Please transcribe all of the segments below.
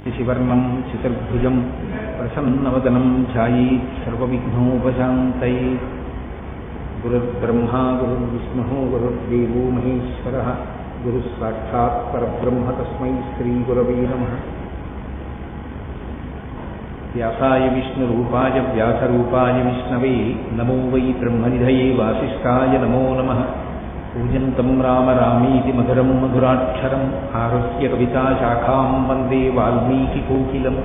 శివర్ణం చతుర్భుజం ప్రసన్నవదనం ఛాయీత్ సర్వవిఘ్నోపశాంతయే. గురుర్బ్రహ్మా గురుర్విష్ణుః గురుర్దేవో మహేశ్వరః గురుః సాక్షాత్ పరబ్రహ్మ తస్మై శ్రీగురవే నమః. వ్యాసాయ విష్ణురూపాయ వ్యాసరూపాయ విష్ణవే నమో వై బ్రహ్మనిధయే వాసిష్ఠాయ నమో నమః. పూజంతం రామ రామీతి మధురం మధురాక్షరం ఆరుహ్య కవితాశాఖాం వందే వాల్మీకికోకిలం.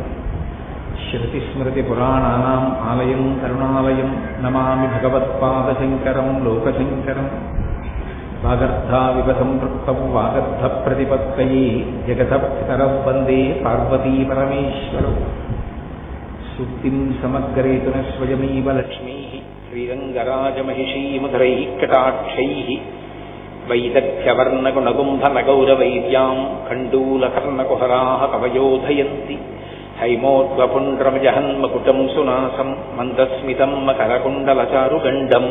శృతిస్మృతిపురాణానాం ఆలయం కరుణాలయం నమామి భగవత్పాదశంకరం లోకశంకరం. వాగర్ధావివ సంపృక్తౌ వాగర్ధప్రతిపత్తయే జగతః పితరౌ వందే పార్వతీపరమేశ్వరౌ. సూక్తిం సమగ్రేతున స్వయమేవ లక్ష్మీః శ్రీరంగరాజమహిషీమధురైః కటాక్షైః. వైదగ్ధ్యవర్ణగుణగుంభనగౌరవైర్యాం కండూలకర్ణకుహరాः కవయోధయంతి. హైమోర్ధ్వపుండ్రమజహన్మకుటం సునాసం మందస్మితం మకరకుండలచారుగండం.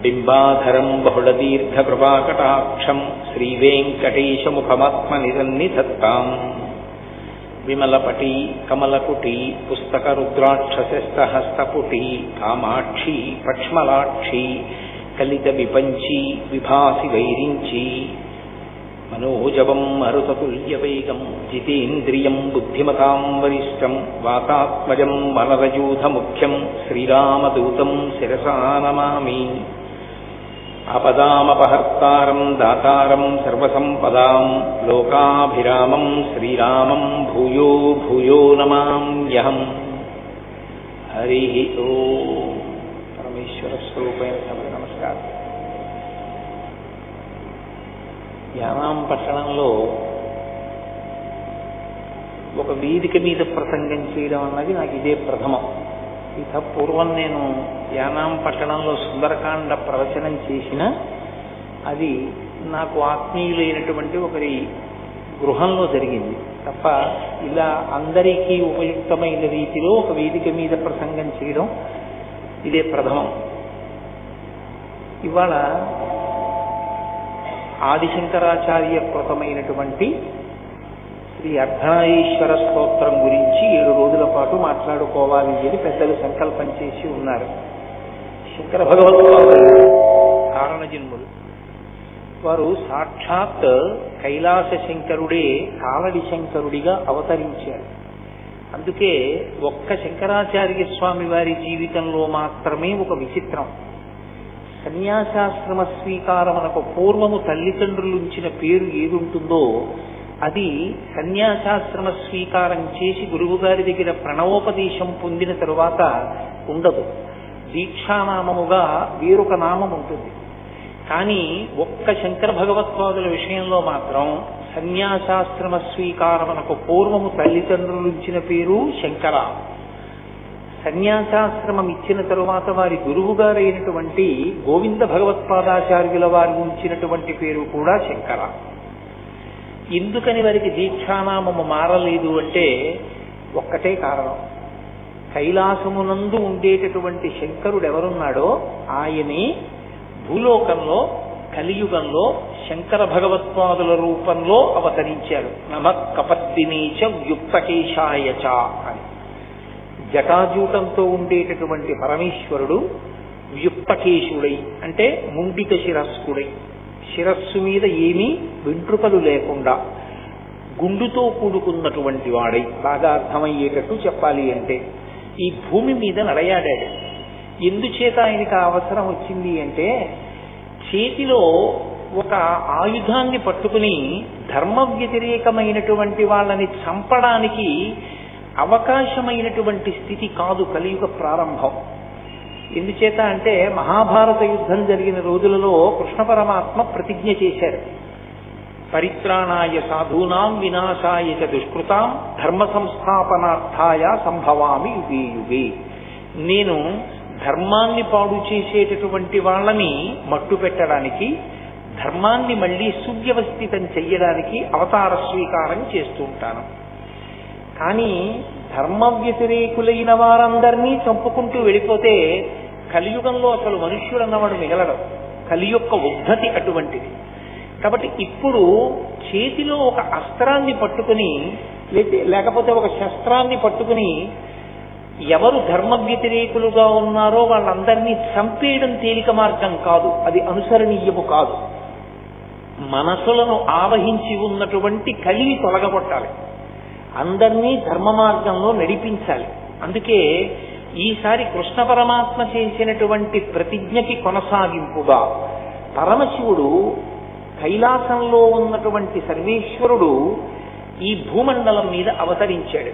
బింబాధరం బహుళదీర్ఘకృపాకటాక్షం శ్రీవేంకటేశముఖమాత్మనిసన్నిధత్తాం. విమలపటీ కమలకుటీ పుస్తకరుద్రాక్షసస్తహస్తపుటీ కామాక్షి పక్ష్మలాక్షి కలిత విపంచీ విభాసి వైరించి. మనోజవం మరుతతుల్యవేగం జితేంద్రియం బుద్ధిమతాం వరిష్టం. వాతాత్మజం వనరయూధముఖ్యం శ్రీరామదూతం శిరసా నమామి. ఆపదామపహర్తారం దాతారం సర్వసంపదాం లోకాభిరామం శ్రీరామం భూయో భూయో నమామ్యహం. హరి ఓం. పరమేశ్వర స్వరూపైన సభకు నమస్కారం. యానాం పట్టణంలో ఒక వేదిక మీద ప్రసంగం చేయడం అన్నది నాకు ఇదే ప్రథమం. ఇక పూర్వం నేను యానాం పట్టణంలో సుందరకాండ ప్రవచనం చేసిన అది నాకు ఆత్మీయులైనటువంటి ఒకరి గృహంలో జరిగింది తప్ప ఇలా అందరికీ ఉపయుక్తమైన రీతిలో ఒక వేదిక మీద ప్రసంగం చేయడం ఇదే ప్రథమం. ఇవాళ ఆదిశంకరాచార్య కృతమైనటువంటి శ్రీ అర్ధనారీశ్వర స్తోత్రం గురించి 7 రోజుల పాటు మాట్లాడుకోవాలి అని పెద్దలు సంకల్పం చేసి ఉన్నారు. శంకర భగవత్పాదులు కారణజన్ములు. వారు సాక్షాత్ కైలాస శంకరుడే కాలడి శంకరుడిగా అవతరించారు. అందుకే ఒక్క శంకరాచార్య స్వామి వారి జీవితంలో మాత్రమే ఒక విచిత్రం. సన్యాసాశ్రమ స్వీకారమునకు పూర్వము తల్లిదండ్రులుంచిన పేరు ఏదుంటుందో అది సన్యాసాశ్రమ స్వీకారం చేసి గురువుగారి దగ్గర ప్రణవోపదేశం పొందిన తరువాత ఉండదు. దీక్షానామముగా వేరొక నామం ఉంటుంది. కానీ ఒక్క శంకర భగవత్పాదుల విషయంలో మాత్రం సన్యాసాశ్రమ స్వీకారమునకు పూర్వము తల్లిదండ్రులుంచిన పేరు శంకర. సన్యాసాశ్రమం ఇచ్చిన తరువాత వారి గురువుగారైనటువంటి గోవింద భగవత్పాదాచార్యుల వారు ఉంచినటువంటి పేరు కూడా శంకర. ఎందుకని వారికి దీక్షానామము మారలేదు అంటే ఒక్కటే కారణం. కైలాసమునందు ఉండేటటువంటి శంకరుడు ఎవరున్నాడో ఆయనే భూలోకంలో కలియుగంలో శంకర భగవత్పాదుల రూపంలో అవతరించాడు. నమః కపర్దినీచ వ్యుక్తకేశాయచ అని. జటాజూటంతో ఉండేటటువంటి పరమేశ్వరుడు వ్యుక్తకేశుడై అంటే ముండిత శిరస్కుడై, శిరస్సు మీద ఏమీ వెంట్రుకలు లేకుండా గుండుతో కూడుకున్నటువంటి వాడై, బాగా అర్థమయ్యేటట్టు చెప్పాలి అంటే ఈ భూమి మీద నడయాడాడు. ఎందుచేత ఆయనకు అవసరం వచ్చింది అంటే చేతిలో ఒక ఆయుధాన్ని పట్టుకుని ధర్మ వ్యతిరేకమైనటువంటి వాళ్ళని చంపడానికి అవకాశమైనటువంటి స్థితి కాదు కలియుగ ప్రారంభం. ఎందుచేత అంటే మహాభారత యుద్ధం జరిగిన రోజులలో కృష్ణ పరమాత్మ ప్రతిజ్ఞ చేశారు. పరిత్రాణాయ సాధూనాం వినాశాయ చ దుష్కృతాం ధర్మ సంస్థాపనార్థాయ సంభవామి యుగే యుగే. నేను ధర్మాన్ని పాడు చేసేటటువంటి వాళ్ళని మట్టు పెట్టడానికి, ధర్మాన్ని మళ్లీ సువ్యవస్థితం చెయ్యడానికి అవతార స్వీకారం చేస్తూ ఉంటాను. కానీ ధర్మ వ్యతిరేకులైన వారందరినీ చంపుకుంటూ వెళ్ళిపోతే కలియుగంలో అసలు మనుష్యుడన్నవాడు మిగలడం. కలి యొక్క ఉద్ధతి అటువంటిది. కాబట్టి ఇప్పుడు చేతిలో ఒక అస్త్రాన్ని పట్టుకుని లేకపోతే ఒక శస్త్రాన్ని పట్టుకుని ఎవరు ధర్మ వ్యతిరేకులుగా ఉన్నారో వాళ్ళందరినీ చంపేయడం తేలిక మార్గం కాదు, అది అనుసరణీయము కాదు. మనసులను ఆవహించి ఉన్నటువంటి కలివి తొలగగొట్టాలి, అందరినీ ధర్మ మార్గంలో నడిపించాలి. అందుకే ఈసారి కృష్ణ పరమాత్మ చేసినటువంటి ప్రతిజ్ఞకి కొనసాగింపుగా పరమశివుడు కైలాసంలో ఉన్నటువంటి సర్వేశ్వరుడు ఈ భూమండలం మీద అవతరించాడు.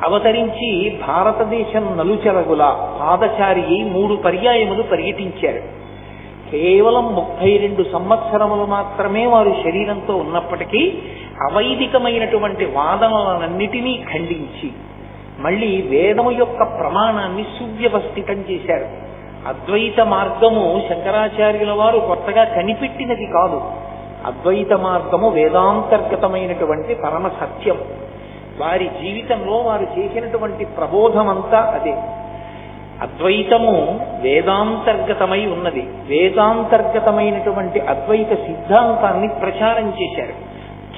అవతరించి భారతదేశం నలుచెరగుల పాదచారి 3 పర్యాయములు పర్యటించారు. కేవలం 32 సంవత్సరములు మాత్రమే వారు శరీరంతో ఉన్నప్పటికీ అవైదికమైనటువంటి వాదనలన్నిటినీ ఖండించి మళ్ళీ వేదము యొక్క ప్రమాణాన్ని సువ్యవస్థితం చేశారు. అద్వైత మార్గము శంకరాచార్యుల వారు కొత్తగా కనిపెట్టినది కాదు. అద్వైత మార్గము వేదాంతర్గతమైనటువంటి పరమ సత్యం. వారి జీవితంలో వారు చేసినటువంటి ప్రబోధమంతా అదే. అద్వైతము వేదాంతర్గతమై ఉన్నది. వేదాంతర్గతమైనటువంటి అద్వైత సిద్ధాంతాన్ని ప్రచారం చేశారు.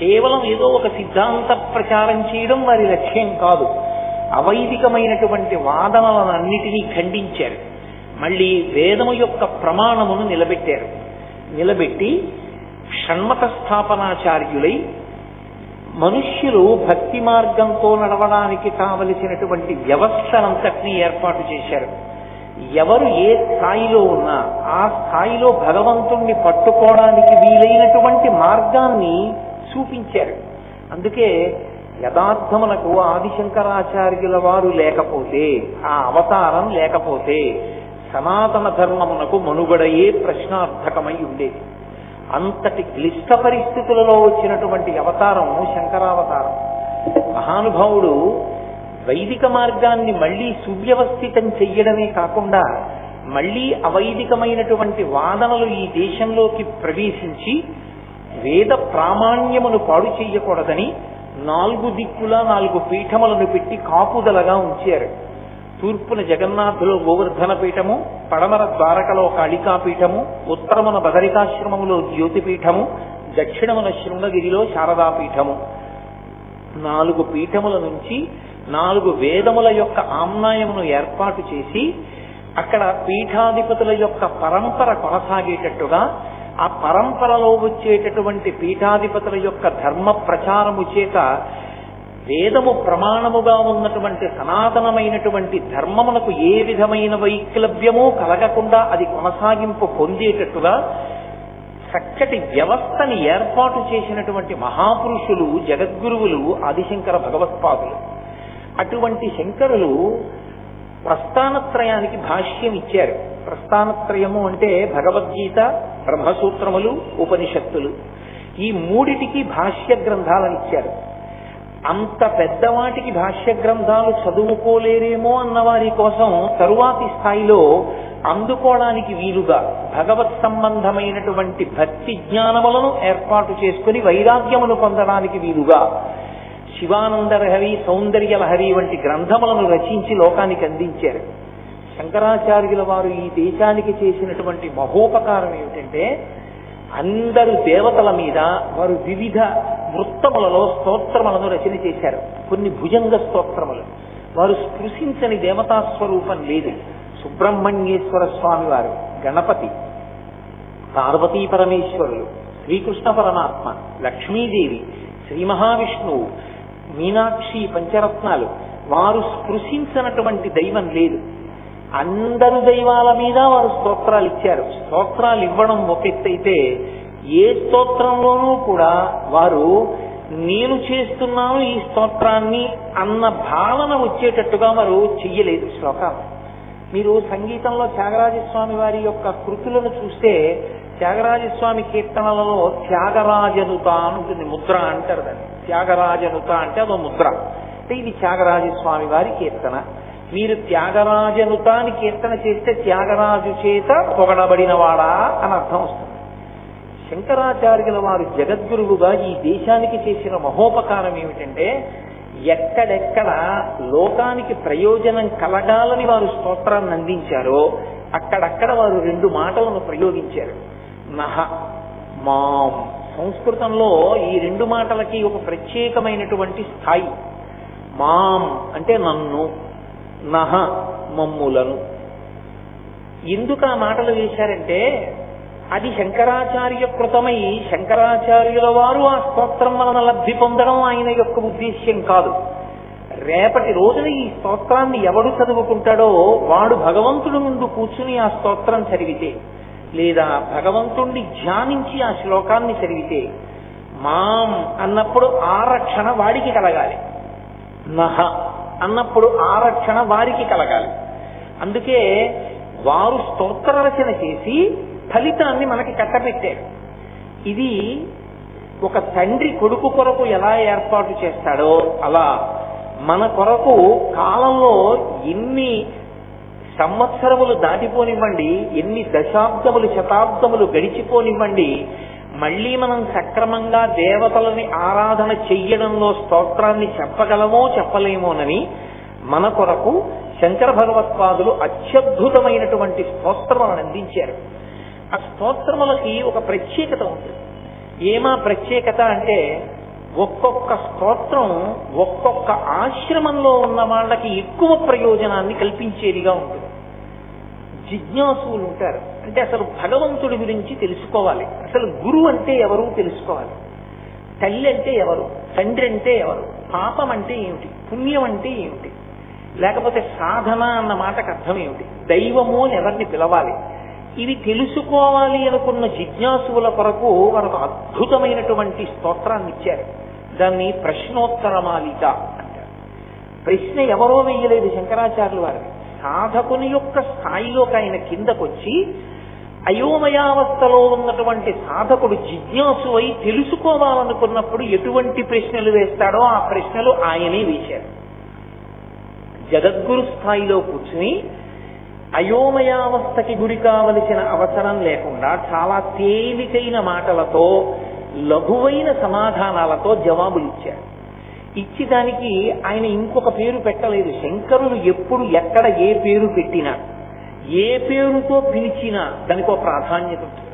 కేవలం ఏదో ఒక సిద్ధాంత ప్రచారం చేయడం వారి లక్ష్యం కాదు. అవైదికమైనటువంటి వాదనలన్నిటినీ ఖండించారు. మళ్ళీ వేదము యొక్క ప్రమాణమును నిలబెట్టారు. నిలబెట్టి షణ్మత స్థాపనాచార్యులై మనుష్యులు భక్తి మార్గంతో నడవడానికి కావలసినటువంటి వ్యవస్థనంతటినీ ఏర్పాటు చేశారు. ఎవరు ఏ స్థాయిలో ఉన్నా ఆ స్థాయిలో భగవంతుణ్ణి పట్టుకోవడానికి వీలైనటువంటి మార్గాన్ని చూపించారు. అందుకే యథార్థమునకు ఆదిశంకరాచార్యుల వారు లేకపోతే, ఆ అవతారం లేకపోతే సనాతన ధర్మమునకు మనుగడయే ప్రశ్నార్థకమై ఉండేది. అంతటి క్లిష్ట పరిస్థితులలో వచ్చినటువంటి అవతారం శంకరావతారం. మహానుభావుడు వైదిక మార్గాన్ని మళ్లీ సువ్యవస్థితం చెయ్యడమే కాకుండా మళ్లీ అవైదికమైనటువంటి వాదనలు ఈ దేశంలోకి ప్రవేశించి వేద ప్రామాణ్యమును పాడు చెయ్యకూడదని 4 దిక్కులా 4 పీఠములను పెట్టి కాపుదలగా ఉంచారు. తూర్పున జగన్నాథులో గోవర్ధన పీఠము, పడమర ద్వారకలో కాళికాపీఠము, ఉత్తరమున బదరికాశ్రమములో జ్యోతిపీఠము, దక్షిణమున శృంగగిరిలో శారదాపీఠము. 4 పీఠముల నుంచి 4 వేదముల యొక్క ఆమ్నాయమును ఏర్పాటు చేసి అక్కడ పీఠాధిపతుల యొక్క పరంపర కొనసాగేటట్టుగా, ఆ పరంపరలో వచ్చేటటువంటి పీఠాధిపతుల యొక్క ధర్మ ప్రచారము చేత వేదము ప్రమాణముగా ఉన్నటువంటి సనాతనమైనటువంటి ధర్మమునకు ఏ విధమైన వైక్లభ్యమూ కలగకుండా అది కొనసాగింపు పొందేటట్టుగా చక్కటి వ్యవస్థని ఏర్పాటు చేసినటువంటి మహాపురుషులు, జగద్గురువులు ఆదిశంకర భగవత్పాదులు. అటువంటి శంకరులు ప్రస్థానత్రయానికి భాష్యం ఇచ్చారు. ప్రస్థానత్రయము అంటే భగవద్గీత, బ్రహ్మసూత్రములు, ఉపనిషత్తులు. ఈ 3టికి భాష్య గ్రంథాలను ఇచ్చారు. అంత పెద్దవాటికి భాష్య గ్రంథాలు చదువుకోలేరేమో అన్న వారి కోసం తరువాతి స్థాయిలో అందుకోవడానికి వీలుగా భగవత్ సంబంధమైనటువంటి భక్తి జ్ఞానములను ఏర్పాటు చేసుకుని వైరాగ్యమును పొందడానికి వీలుగా శివానంద లహరి, సౌందర్య లహరి వంటి గ్రంథములను రచించి లోకానికి అందించారు. శంకరాచార్యుల వారు ఈ దేశానికి చేసినటువంటి మహోపకారం ఏమిటంటే, అందరు దేవతల మీద వారు వివిధ వృత్తములలో స్తోత్రములను రచన చేశారు. కొన్ని భుజంగ స్తోత్రములు. వారు స్పృశించని దేవతా స్వరూపం లేదు. సుబ్రహ్మణ్యేశ్వర స్వామి వారు, గణపతి, పార్వతీ పరమేశ్వరులు, శ్రీకృష్ణ పరమాత్మ, లక్ష్మీదేవి, శ్రీ మహావిష్ణువు, మీనాక్షి, పంచరత్నాలు. వారు స్పృశించినటువంటి దైవం లేదు. అందరు దైవాల మీద వారు స్తోత్రాలు ఇచ్చారు. స్తోత్రాలు ఇవ్వడం ఒక ఎత్తైతే ఏ స్తోత్రంలోనూ కూడా వారు నేను చేస్తున్నాను ఈ స్తోత్రాన్ని అన్న భావన వచ్చేటట్టుగా వారు చెయ్యలేదు శ్లోకాలు. మీరు సంగీతంలో త్యాగరాజస్వామి వారి యొక్క కృతులను చూస్తే త్యాగరాజస్వామి కీర్తనలలో త్యాగరాజనుత ఉంటుంది, ముద్ర అంటారు దాన్ని. త్యాగరాజనుత అంటే అదో ముద్ర. అంటే ఇది త్యాగరాజస్వామి వారి కీర్తన. మీరు త్యాగరాజనుత అని కీర్తన చేస్తే త్యాగరాజు చేత పొగడబడినవాడా అని అర్థం వస్తుంది. శంకరాచార్యుల వారు జగద్గురువుగా ఈ దేశానికి చేసిన మహోపకారం ఏమిటంటే, ఎక్కడెక్కడ లోకానికి ప్రయోజనం కలగాలని వారు స్తోత్రాన్ని అందించారో అక్కడక్కడ వారు 2 మాటలను ప్రయోగించారు. నహ మాం సంస్కృతంలో ఈ రెండు మాటలకి ఒక ప్రత్యేకమైనటువంటి స్థాయి. మాం అంటే నన్ను, నహ మమ్ములను. ఎందుకు ఆ మాటలు వేశారంటే అది శంకరాచార్య కృతమై శంకరాచార్యుల వారు ఆ స్తోత్రం వలన లబ్ధి పొందడం ఆయన యొక్క ఉద్దేశ్యం కాదు. రేపటి రోజున ఈ స్తోత్రాన్ని ఎవడు చదువుకుంటాడో వాడు భగవంతుడి ముందు కూర్చుని ఆ స్తోత్రం చదివితే, లేదా భగవంతుణ్ణి ధ్యానించి ఆ శ్లోకాన్ని చదివితే మాం అన్నప్పుడు ఆరక్షణ వాడికి కలగాలి, నహ అన్నప్పుడు ఆరక్షణ వారికి కలగాలి. అందుకే వారు స్తోత్ర రచన చేసి ఫలితాన్ని మనకి కట్టబెట్టారు. ఇది ఒక తండ్రి కొడుకు కొరకు ఎలా ఏర్పాటు చేస్తాడో అలా మన కొరకు కాలంలో ఎన్ని సంవత్సరములు దాటిపోనివ్వండి, ఎన్ని దశాబ్దములు శతాబ్దములు గడిచిపోనివ్వండి, మళ్ళీ మనం సక్రమంగా దేవతలని ఆరాధన చెయ్యడంలో స్తోత్రాన్ని చెప్పగలమో చెప్పలేమోనని మన కొరకు శంకర భగవత్పాదులు అత్యద్భుతమైనటువంటి స్తోత్రములను అందించారు. ఆ స్తోత్రములకి ఒక ప్రత్యేకత ఉంటుంది. ఏమా ప్రత్యేకత అంటే ఒక్కొక్క స్తోత్రం ఒక్కొక్క ఆశ్రమంలో ఉన్న వాళ్ళకి ఎక్కువ ప్రయోజనాన్ని కల్పించేదిగా ఉంటుంది. జిజ్ఞాసులు ఉంటారు, అంటే అసలు భగవంతుడి గురించి తెలుసుకోవాలి, అసలు గురువు అంటే ఎవరు తెలుసుకోవాలి, తల్లి అంటే ఎవరు, తండ్రి అంటే ఎవరు, పాపం అంటే ఏమిటి, పుణ్యం అంటే ఏమిటి, లేకపోతే సాధన అన్న మాటకు అర్థం ఏమిటి, దైవము అని ఎవరిని పిలవాలి, ఇవి తెలుసుకోవాలి అనుకున్న జిజ్ఞాసుల కొరకు మనకు అద్భుతమైనటువంటి స్తోత్రాన్ని ఇచ్చారు. దాన్ని ప్రశ్నోత్తరమాలిక అంటారు. ప్రశ్న ఎవరో వేయలేదు శంకరాచార్యులు వారిని. సాధకుని యొక్క స్థాయిలోకి ఆయన కిందకొచ్చి అయోమయావస్థలో ఉన్నటువంటి సాధకుడు జిజ్ఞాసు అయి తెలుసుకోవాలనుకున్నప్పుడు ఎటువంటి ప్రశ్నలు వేస్తాడో ఆ ప్రశ్నలు ఆయనే వేశారు. జగద్గురు స్థాయిలో కూర్చుని అయోమయావస్థకి గురి కావలసిన అవసరం లేకుండా చాలా తేలికైన మాటలతో లఘువైన సమాధానాలతో జవాబులు ఇచ్చారు. ఇచ్చి దానికి ఆయన ఇంకొక పేరు పెట్టలేదు. శంకరులు ఎప్పుడు ఎక్కడ ఏ పేరు పెట్టినా, ఏ పేరుతో పిలిచినా దానికి ఒక ప్రాధాన్యత ఉంటుంది.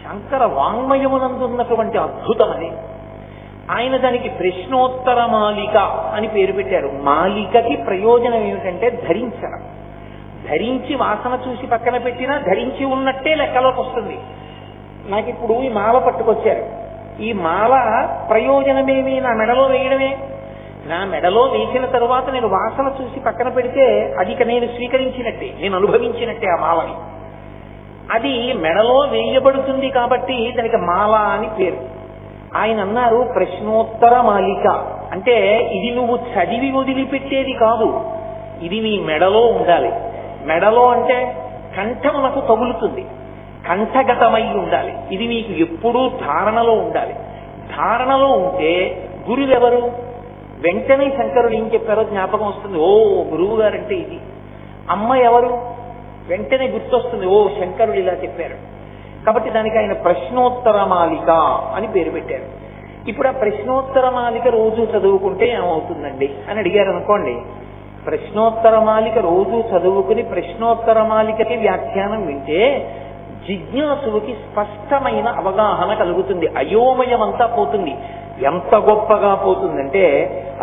శంకర వాంగ్మయమునందున్నటువంటి అద్భుతం అది. ఆయన దానికి ప్రశ్నోత్తర మాలిక అని పేరు పెట్టారు. మాలికకి ప్రయోజనం ఏమిటంటే ధరించడం. ధరించి వాసన చూసి పక్కన పెట్టినా ధరించి ఉన్నట్టే లెక్కలోకి వస్తుంది. నాకు ఇప్పుడు ఈ మాల పట్టుకొచ్చారు. ఈ మాల ప్రయోజనమేమి నా మెడలో వేయడమే. నా మెడలో వేసిన తరువాత నేను వాసన చూసి పక్కన పెడితే అది నేను స్వీకరించినట్టే, నేను అనుభవించినట్టే ఆ మాలని. అది మెడలో వేయబడుతుంది కాబట్టి దానికి మాల అని పేరు. ఆయన అన్నారు ప్రశ్నోత్తర మాలిక అంటే ఇది నువ్వు చదివి వదిలిపెట్టేది కాదు, ఇది నీ మెడలో ఉండాలి. మెడలో అంటే కంఠమునకు తగులుతుంది, కంఠగతమై ఉండాలి. ఇది నీకు ఎప్పుడూ ధారణలో ఉండాలి. ధారణలో ఉంటే గురువెవరు? వెంటనే శంకరుడు ఏం చెప్పారో జ్ఞాపకం వస్తుంది. ఓ గురువు గారంటే ఇది. అమ్మ ఎవరు? వెంటనే గుర్తొస్తుంది, ఓ శంకరుడు ఇలా చెప్పారు. కాబట్టి దానికి ఆయన ప్రశ్నోత్తర మాలిక అని పేరు పెట్టారు. ఇప్పుడు ఆ ప్రశ్నోత్తర మాలిక రోజు చదువుకుంటే ఏమవుతుందండి అని అడిగారు అనుకోండి. ప్రశ్నోత్తర మాలిక రోజు చదువుకుని ప్రశ్నోత్తర మాలికకి వ్యాఖ్యానం వింటే జిజ్ఞాసుకి స్పష్టమైన అవగాహన కలుగుతుంది. అయోమయమంతా పోతుంది. ఎంత గొప్పగా పోతుందంటే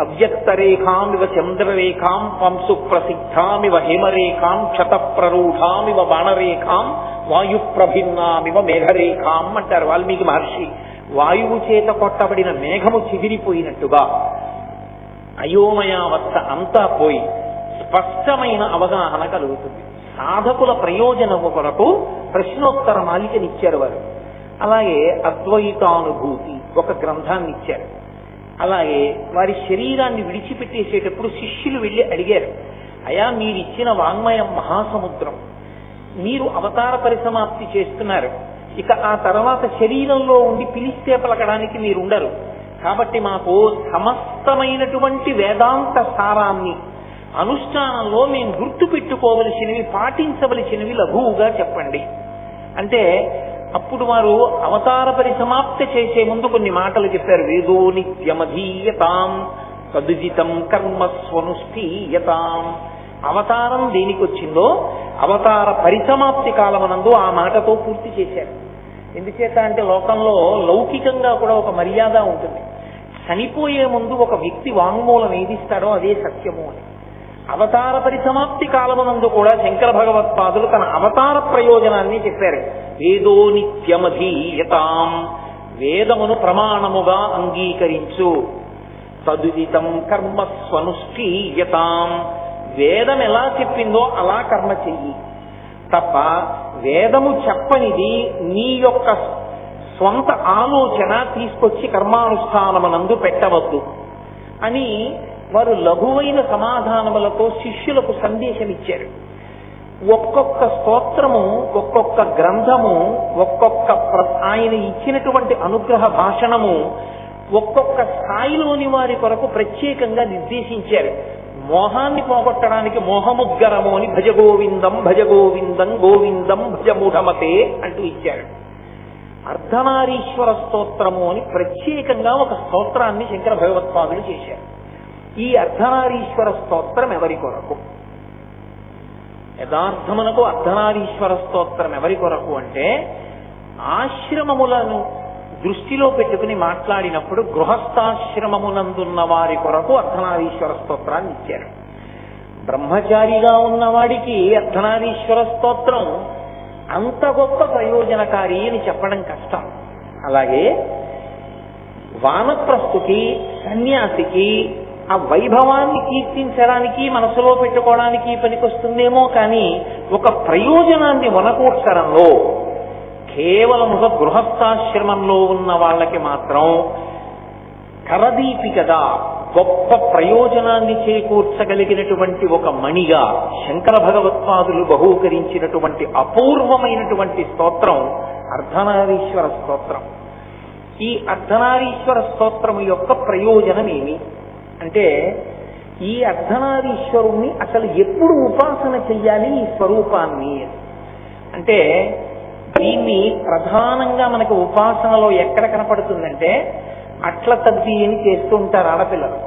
అవ్యక్తరేఖామివ చంద్రరేఖాం పంసు ప్రసిద్ధామివ హిమరేఖాం క్షతప్రరూఢామివ బాణరేఖాం వాయుప్రభిన్నామివ మేఘరేఖాం అంటారు వాల్మీకి మహర్షి. వాయువు చేత కొట్టబడిన మేఘము చిదిరిపోయినట్టుగా అయోమయావస్థ అంతా పోయి స్పష్టమైన అవగాహన కలుగుతుంది. సాధకుల ప్రయోజనము కొరకు ప్రశ్నోత్తర మాలికనిచ్చారు వారు. అలాగే అద్వైతానుభూతి ఒక గ్రంథాన్ని ఇచ్చారు. అలాగే వారి శరీరాన్ని విడిచిపెట్టేసేటప్పుడు శిష్యులు వెళ్ళి అడిగారు, అయా మీరిచ్చిన వాంగ్మయం మహాసముద్రం, మీరు అవతార పరిసమాప్తి చేస్తున్నారు, ఇక ఆ తర్వాత శరీరంలో ఉండి పిలిస్తే పలకడానికి మీరుండరు, కాబట్టి మాకు సమస్తమైనటువంటి వేదాంత సారాన్ని అనుష్ఠానంలో మేము గుర్తు పెట్టుకోవలసినవి, పాటించవలసినవి లఘువుగా చెప్పండి అంటే అప్పుడు వారు అవతార పరిసమాప్తి చేసే ముందు కొన్ని మాటలు చెప్పారు. వేదో నిత్యమధీయతాం తదుజితం కర్మస్వనుష్ఠీయతాం. అవతారం దేనికి వచ్చిందో అవతార పరిసమాప్తి కాలమనందు ఆ మాటతో పూర్తి చేశారు. ఎందుచేత అంటే లోకంలో లౌకికంగా కూడా ఒక మర్యాద ఉంటుంది. చనిపోయే ముందు ఒక వ్యక్తి వాంగ్మూలం ఏదిస్తాడో అదే సత్యము అని. అవతార పరిసమాప్తి కాలమునందు కూడా శంకర భగవత్పాదులు తన అవతార ప్రయోజనాన్ని చెప్పారు. వేదో నిత్యమధీయతాం, వేదమును ప్రమాణముగా అంగీకరించు. తదుదితం కర్మ స్వనుష్ఠీయతాం, వేదం ఎలా చెప్పిందో అలా కర్మ చెయ్యి తప్ప వేదము చెప్పనిది నీ యొక్క స్వంత ఆలోచన తీసుకొచ్చి కర్మానుష్ఠానమునందు పెట్టవద్దు అని వారు లఘువైన సమాధానములతో శిష్యులకు సందేశం ఇచ్చారు. ఒక్కొక్క స్తోత్రము, ఒక్కొక్క గ్రంథము, ఒక్కొక్క ఆయన ఇచ్చినటువంటి అనుగ్రహ భాషణము ఒక్కొక్క స్థాయిలోని వారి కొరకు ప్రత్యేకంగా నిర్దేశించారు. మోహాన్ని పోగొట్టడానికి మోహముద్గరము అని భజ గోవిందం భజ గోవిందం గోవిందం భజ మూఢమతే అంటూ ఇచ్చారు. అర్ధనారీశ్వర స్తోత్రము అని ప్రత్యేకంగా ఒక స్తోత్రాన్ని శంకర భగవత్పాదులు చేశారు. ఈ అర్ధనారీశ్వర స్తోత్రం ఎవరి కొరకు? యథార్థమునకు అర్ధనారీశ్వర స్తోత్రం ఎవరి కొరకు అంటే ఆశ్రమములను దృష్టిలో పెట్టుకుని మాట్లాడినప్పుడు గృహస్థాశ్రమమునందున్న వారి కొరకు అర్ధనారీశ్వర స్తోత్రాన్ని ఇచ్చారు. బ్రహ్మచారిగా ఉన్నవాడికి అర్ధనారీశ్వర స్తోత్రం అంత గొప్ప ప్రయోజనకారి అని చెప్పడం కష్టం. అలాగే వానప్రస్థుకి, సన్యాసికి ఆ వైభవాన్ని కీర్తించడానికి, మనసులో పెట్టుకోవడానికి పనికొస్తుందేమో కానీ ఒక ప్రయోజనాన్ని వనకూర్చడంలో కేవలం ఒక గృహస్థాశ్రమంలో ఉన్న వాళ్ళకి మాత్రం కరదీపికగా గొప్ప ప్రయోజనాన్ని చేకూర్చగలిగినటువంటి ఒక మణిగా శంకర భగవత్పాదులు బహూకరించినటువంటి అపూర్వమైనటువంటి స్తోత్రం అర్ధనారీశ్వర స్తోత్రం. ఈ అర్ధనారీశ్వర స్తోత్రము యొక్క ప్రయోజనం ఏమి అంటే, ఈ అర్ధనారీశ్వరుణ్ణి అసలు ఎప్పుడు ఉపాసన చెయ్యాలి ఈ స్వరూపాన్ని అంటే, దీన్ని ప్రధానంగా మనకు ఉపాసనలో ఎక్కడ కనపడుతుందంటే అట్ల తద్ది అని చేస్తూ ఉంటారు ఆడపిల్లలు.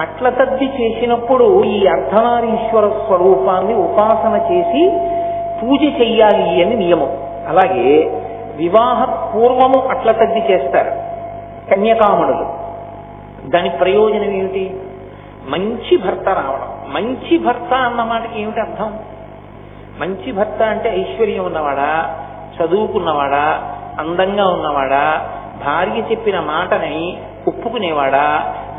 అట్ల తద్ది చేసినప్పుడు ఈ అర్ధనారీశ్వర స్వరూపాన్ని ఉపాసన చేసి పూజ చెయ్యాలి అని నియమం. అలాగే వివాహ పూర్వము అట్ల తద్ది చేస్తారు కన్యకామణులు. దాని ప్రయోజనం ఏమిటి? మంచి భర్త రావడం. మంచి భర్త అన్న మాటకి ఏమిటి అర్థం? మంచి భర్త అంటే ఐశ్వర్యం ఉన్నవాడా, చదువుకున్నవాడా, అందంగా ఉన్నవాడా, భార్య చెప్పిన మాటని ఒప్పుకునేవాడా,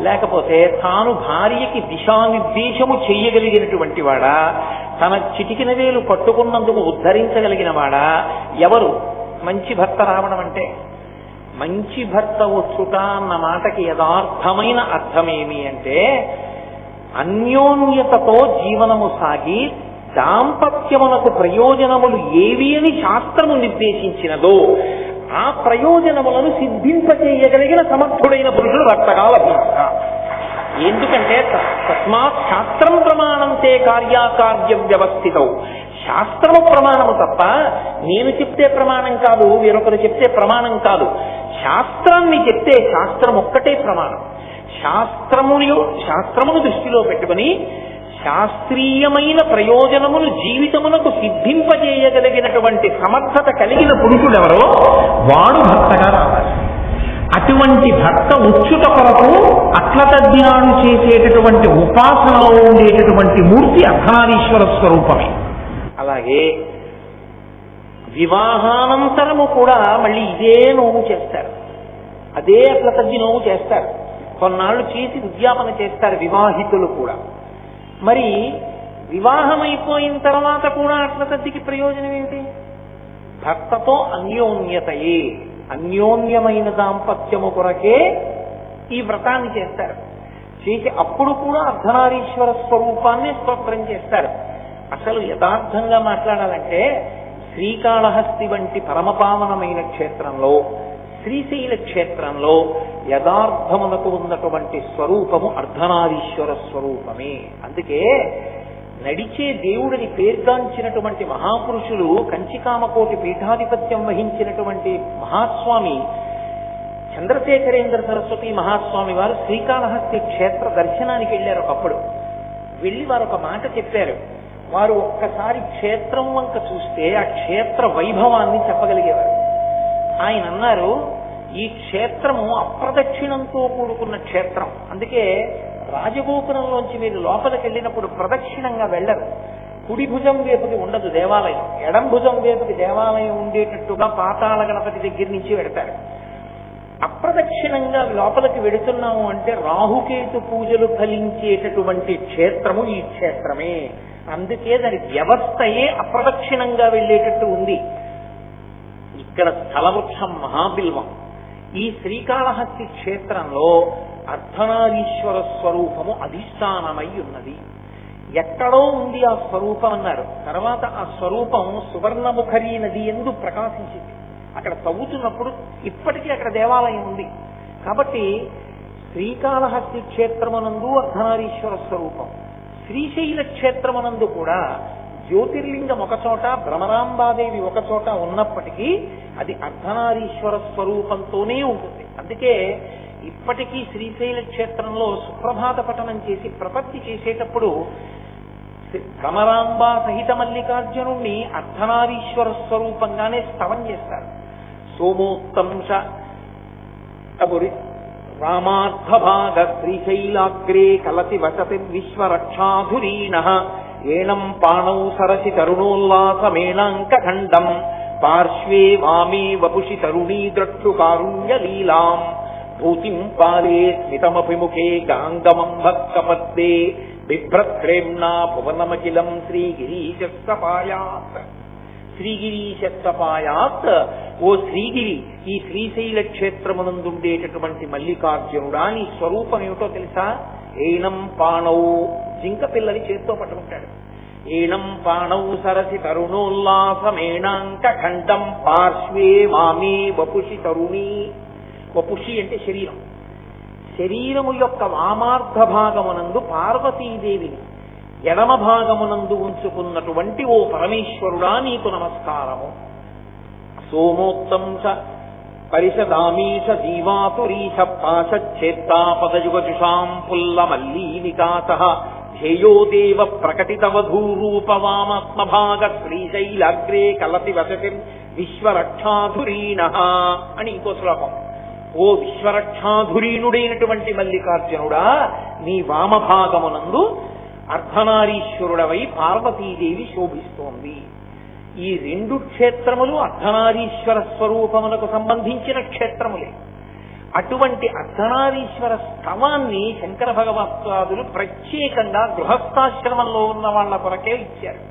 లేకపోతే తాను భార్యకి దిశానిర్దేశము చెయ్యగలిగినటువంటి వాడా, తన చిటికిన వేలు పట్టుకున్నందుకు ఉద్ధరించగలిగిన వాడా? ఎవరు మంచి భర్త రావడం అంటే? మంచి భర్త వచ్చుట అన్న మాటకి యథార్థమైన అర్థమేమి అంటే, అన్యోన్యతతో జీవనము సాగి దాంపత్యమునకు ప్రయోజనములు ఏవి అని శాస్త్రము నిర్దేశించినదో ఆ ప్రయోజనములను సిద్ధింపచేయగలిగిన సమర్థుడైన పురుషుడు భర్తగా లభించ. ఎందుకంటే తస్మాత్ శాస్త్రం ప్రమాణంతే కార్యాకార్య వ్యవస్థితం. శాస్త్రము ప్రమాణము తప్ప నేను చెప్తే ప్రమాణం కాదు, వేరొకరు చెప్తే ప్రమాణం కాదు. శాస్త్రాన్ని చెప్తే శాస్త్రం ఒక్కటే ప్రమాణం. శాస్త్రమును దృష్టిలో పెట్టుకుని శాస్త్రీయమైన ప్రయోజనమును జీవితమునకు సిద్ధింపజేయగలిగినటువంటి సమర్థత కలిగిన పురుషుడెవరో వాడు భర్తగా రావాలి. అటువంటి భర్త ఉచ్చుట కొరకు అట్లతద్దినాడు చేసేటటువంటి ఉపాసనలో ఉండేటటువంటి మూర్తి అర్ధనారీశ్వర స్వరూపమే. అలాగే వివాహానంతరము కూడా మళ్ళీ ఇదే నోము చేస్తారు, అదే అట్లతద్ది నోము చేస్తారు. కొన్నాళ్ళు చేసి ఉద్యాపన చేస్తారు వివాహితులు కూడా. మరి వివాహమైపోయిన తర్వాత కూడా అట్లతద్దికి ప్రయోజనం ఏమిటి? భర్తతో అన్యోన్యతయే, అన్యోన్యమైన దాంపత్యము కొరకే ఈ వ్రతాన్ని చేస్తారు. చేసి అప్పుడు కూడా అర్ధనారీశ్వర స్వరూపాన్ని స్తోత్రం చేస్తారు. అసలు యథార్థంగా మాట్లాడాలంటే శ్రీకాళహస్తి వంటి పరమపావనమైన క్షేత్రంలో, శ్రీశైల క్షేత్రంలో యథార్థమునకు ఉన్నటువంటి స్వరూపము అర్ధనారీశ్వర స్వరూపమే. అందుకే నడిచే దేవుడిని పేర్గాంచినటువంటి మహాపురుషులు, కంచికామకోటి పీఠాధిపత్యం వహించినటువంటి మహాస్వామి చంద్రశేఖరేంద్ర సరస్వతి మహాస్వామి వారు శ్రీకాళహస్తి క్షేత్ర దర్శనానికి వెళ్ళారు. ఒకప్పుడు వెళ్ళి వారు ఒక మాట చెప్పారు. వారు ఒక్కసారి క్షేత్రం వంక చూస్తే ఆ క్షేత్ర వైభవాన్ని చెప్పగలిగేవారు. ఆయన అన్నారు, ఈ క్షేత్రము అప్రదక్షిణంతో కూడుకున్న క్షేత్రం. అందుకే రాజగోపురంలోంచి మీరు లోపలికి వెళ్ళినప్పుడు ప్రదక్షిణంగా వెళ్ళరు. కుడి భుజం వైపుకి ఉండదు దేవాలయం, ఎడం భుజం వైపుకి దేవాలయం ఉండేటట్టుగా పాతాళ గణపతి దగ్గర నుంచి వెడతారు. అప్రదక్షిణంగా లోపలికి వెడుతున్నాము అంటే రాహుకేతు పూజలు ఫలించేటటువంటి క్షేత్రము ఈ క్షేత్రమే. అందుకే దాని వ్యవస్థయే అప్రదక్షిణంగా వెళ్ళేటట్టు ఉంది. ఇక్కడ స్థలవృక్షం మహాబిల్వం. ఈ శ్రీకాళహస్తి క్షేత్రంలో అర్ధనారీశ్వర స్వరూపము అధిష్టానమై ఉన్నది. ఎక్కడో ఉంది ఆ స్వరూపం అన్నారు. తర్వాత ఆ స్వరూపం సువర్ణముఖరీ నది ఎందు ప్రకాశించింది. అక్కడ తవ్వుతున్నప్పుడు ఇప్పటికీ అక్కడ దేవాలయం ఉంది. కాబట్టి శ్రీకాళహస్తి క్షేత్రమునందు అర్ధనారీశ్వర స్వరూపం, శ్రీశైల క్షేత్రమునందు కూడా జ్యోతిర్లింగం ఒకచోట, భ్రమరాంబాదేవి ఒకచోట ఉన్నప్పటికీ అది అర్ధనారీశ్వర స్వరూపంతోనే ఉంటుంది. అందుకే ఇప్పటికీ శ్రీశైల క్షేత్రంలో సుప్రభాత పఠనం చేసి ప్రపత్తి చేసేటప్పుడు భ్రమరాంబ సహిత మల్లికార్జునుణ్ణి అర్ధనారీశ్వర స్వరూపంగానే స్తవం చేస్తారు. సోమోత్తంశ రామార్థభాగ శ్రీశైలాగ్రే కలసి వసతి విశ్వరక్షాధురీణ ఏణం పాణౌ సరసి తరుణోల్లాసమేణాంకఖండం పార్శ్వే వామే వపుషి తరుణీ ద్రక్షుకారుణ్యలీలాం భూతిం పాలే స్మితమభిముఖే గాంగమం భక్తపద్దే బిభ్రత్రేమ్నా భువనమఖిలం శ్రీగిరీశస్తపాయాత్. శ్రీగిరీశస్తపాయాత్, ఓ శ్రీగిరి, ఈ శ్రీశైల క్షేత్రమునందుండేటటువంటి మల్లికార్జునుడా నీ స్వరూపం ఏమిటో తెలుసా? ఏణం పాణౌ, జింక పిల్లని చేత్తో పట్టుకుంటాడు. ఏణం పాణౌ సరసి తరుణోల్లాసమేణాంక ఖండం పార్శ్వే వామే వపుషి తరుణీ. వపుషి అంటే శరీరం. శరీరము యొక్క వామార్ధ భాగమునందు పార్వతీదేవిని, ఎడమ భాగమునందు ఉంచుకున్నటువంటి ఓ పరమేశ్వరుడా నీకు నమస్కారము. సోమోత్తంస పరిషదామీష జీవాతురీష పాశచ్ఛేత్తాపదయుగజుషాం పుల్లమల్లీ వికాస ధ్యేయో దేవ ప్రకటితవధూరూపవామాత్మభాగ శ్రీశైలాగ్రే కలసి వసతి విశ్వరక్షాధురీణ అని ఇంకో శ్లోకం. ఓ విశ్వరక్షాధురీనుడైనటువంటి మల్లికార్జునుడా, నీ వామభాగమునందు అర్ధనారీశ్వరుడవై పార్వతీదేవి శోభిస్తోంది. ఈ రెండు క్షేత్రములు అర్ధనారీశ్వర స్వరూపములకు సంబంధించిన క్షేత్రములే. అటువంటి అర్ధనారీశ్వర స్తవాన్ని శంకర భగవత్పాదులు ప్రత్యేకంగా గృహస్థాశ్రమంలో ఉన్న వాళ్ల కొరకే ఇచ్చారు.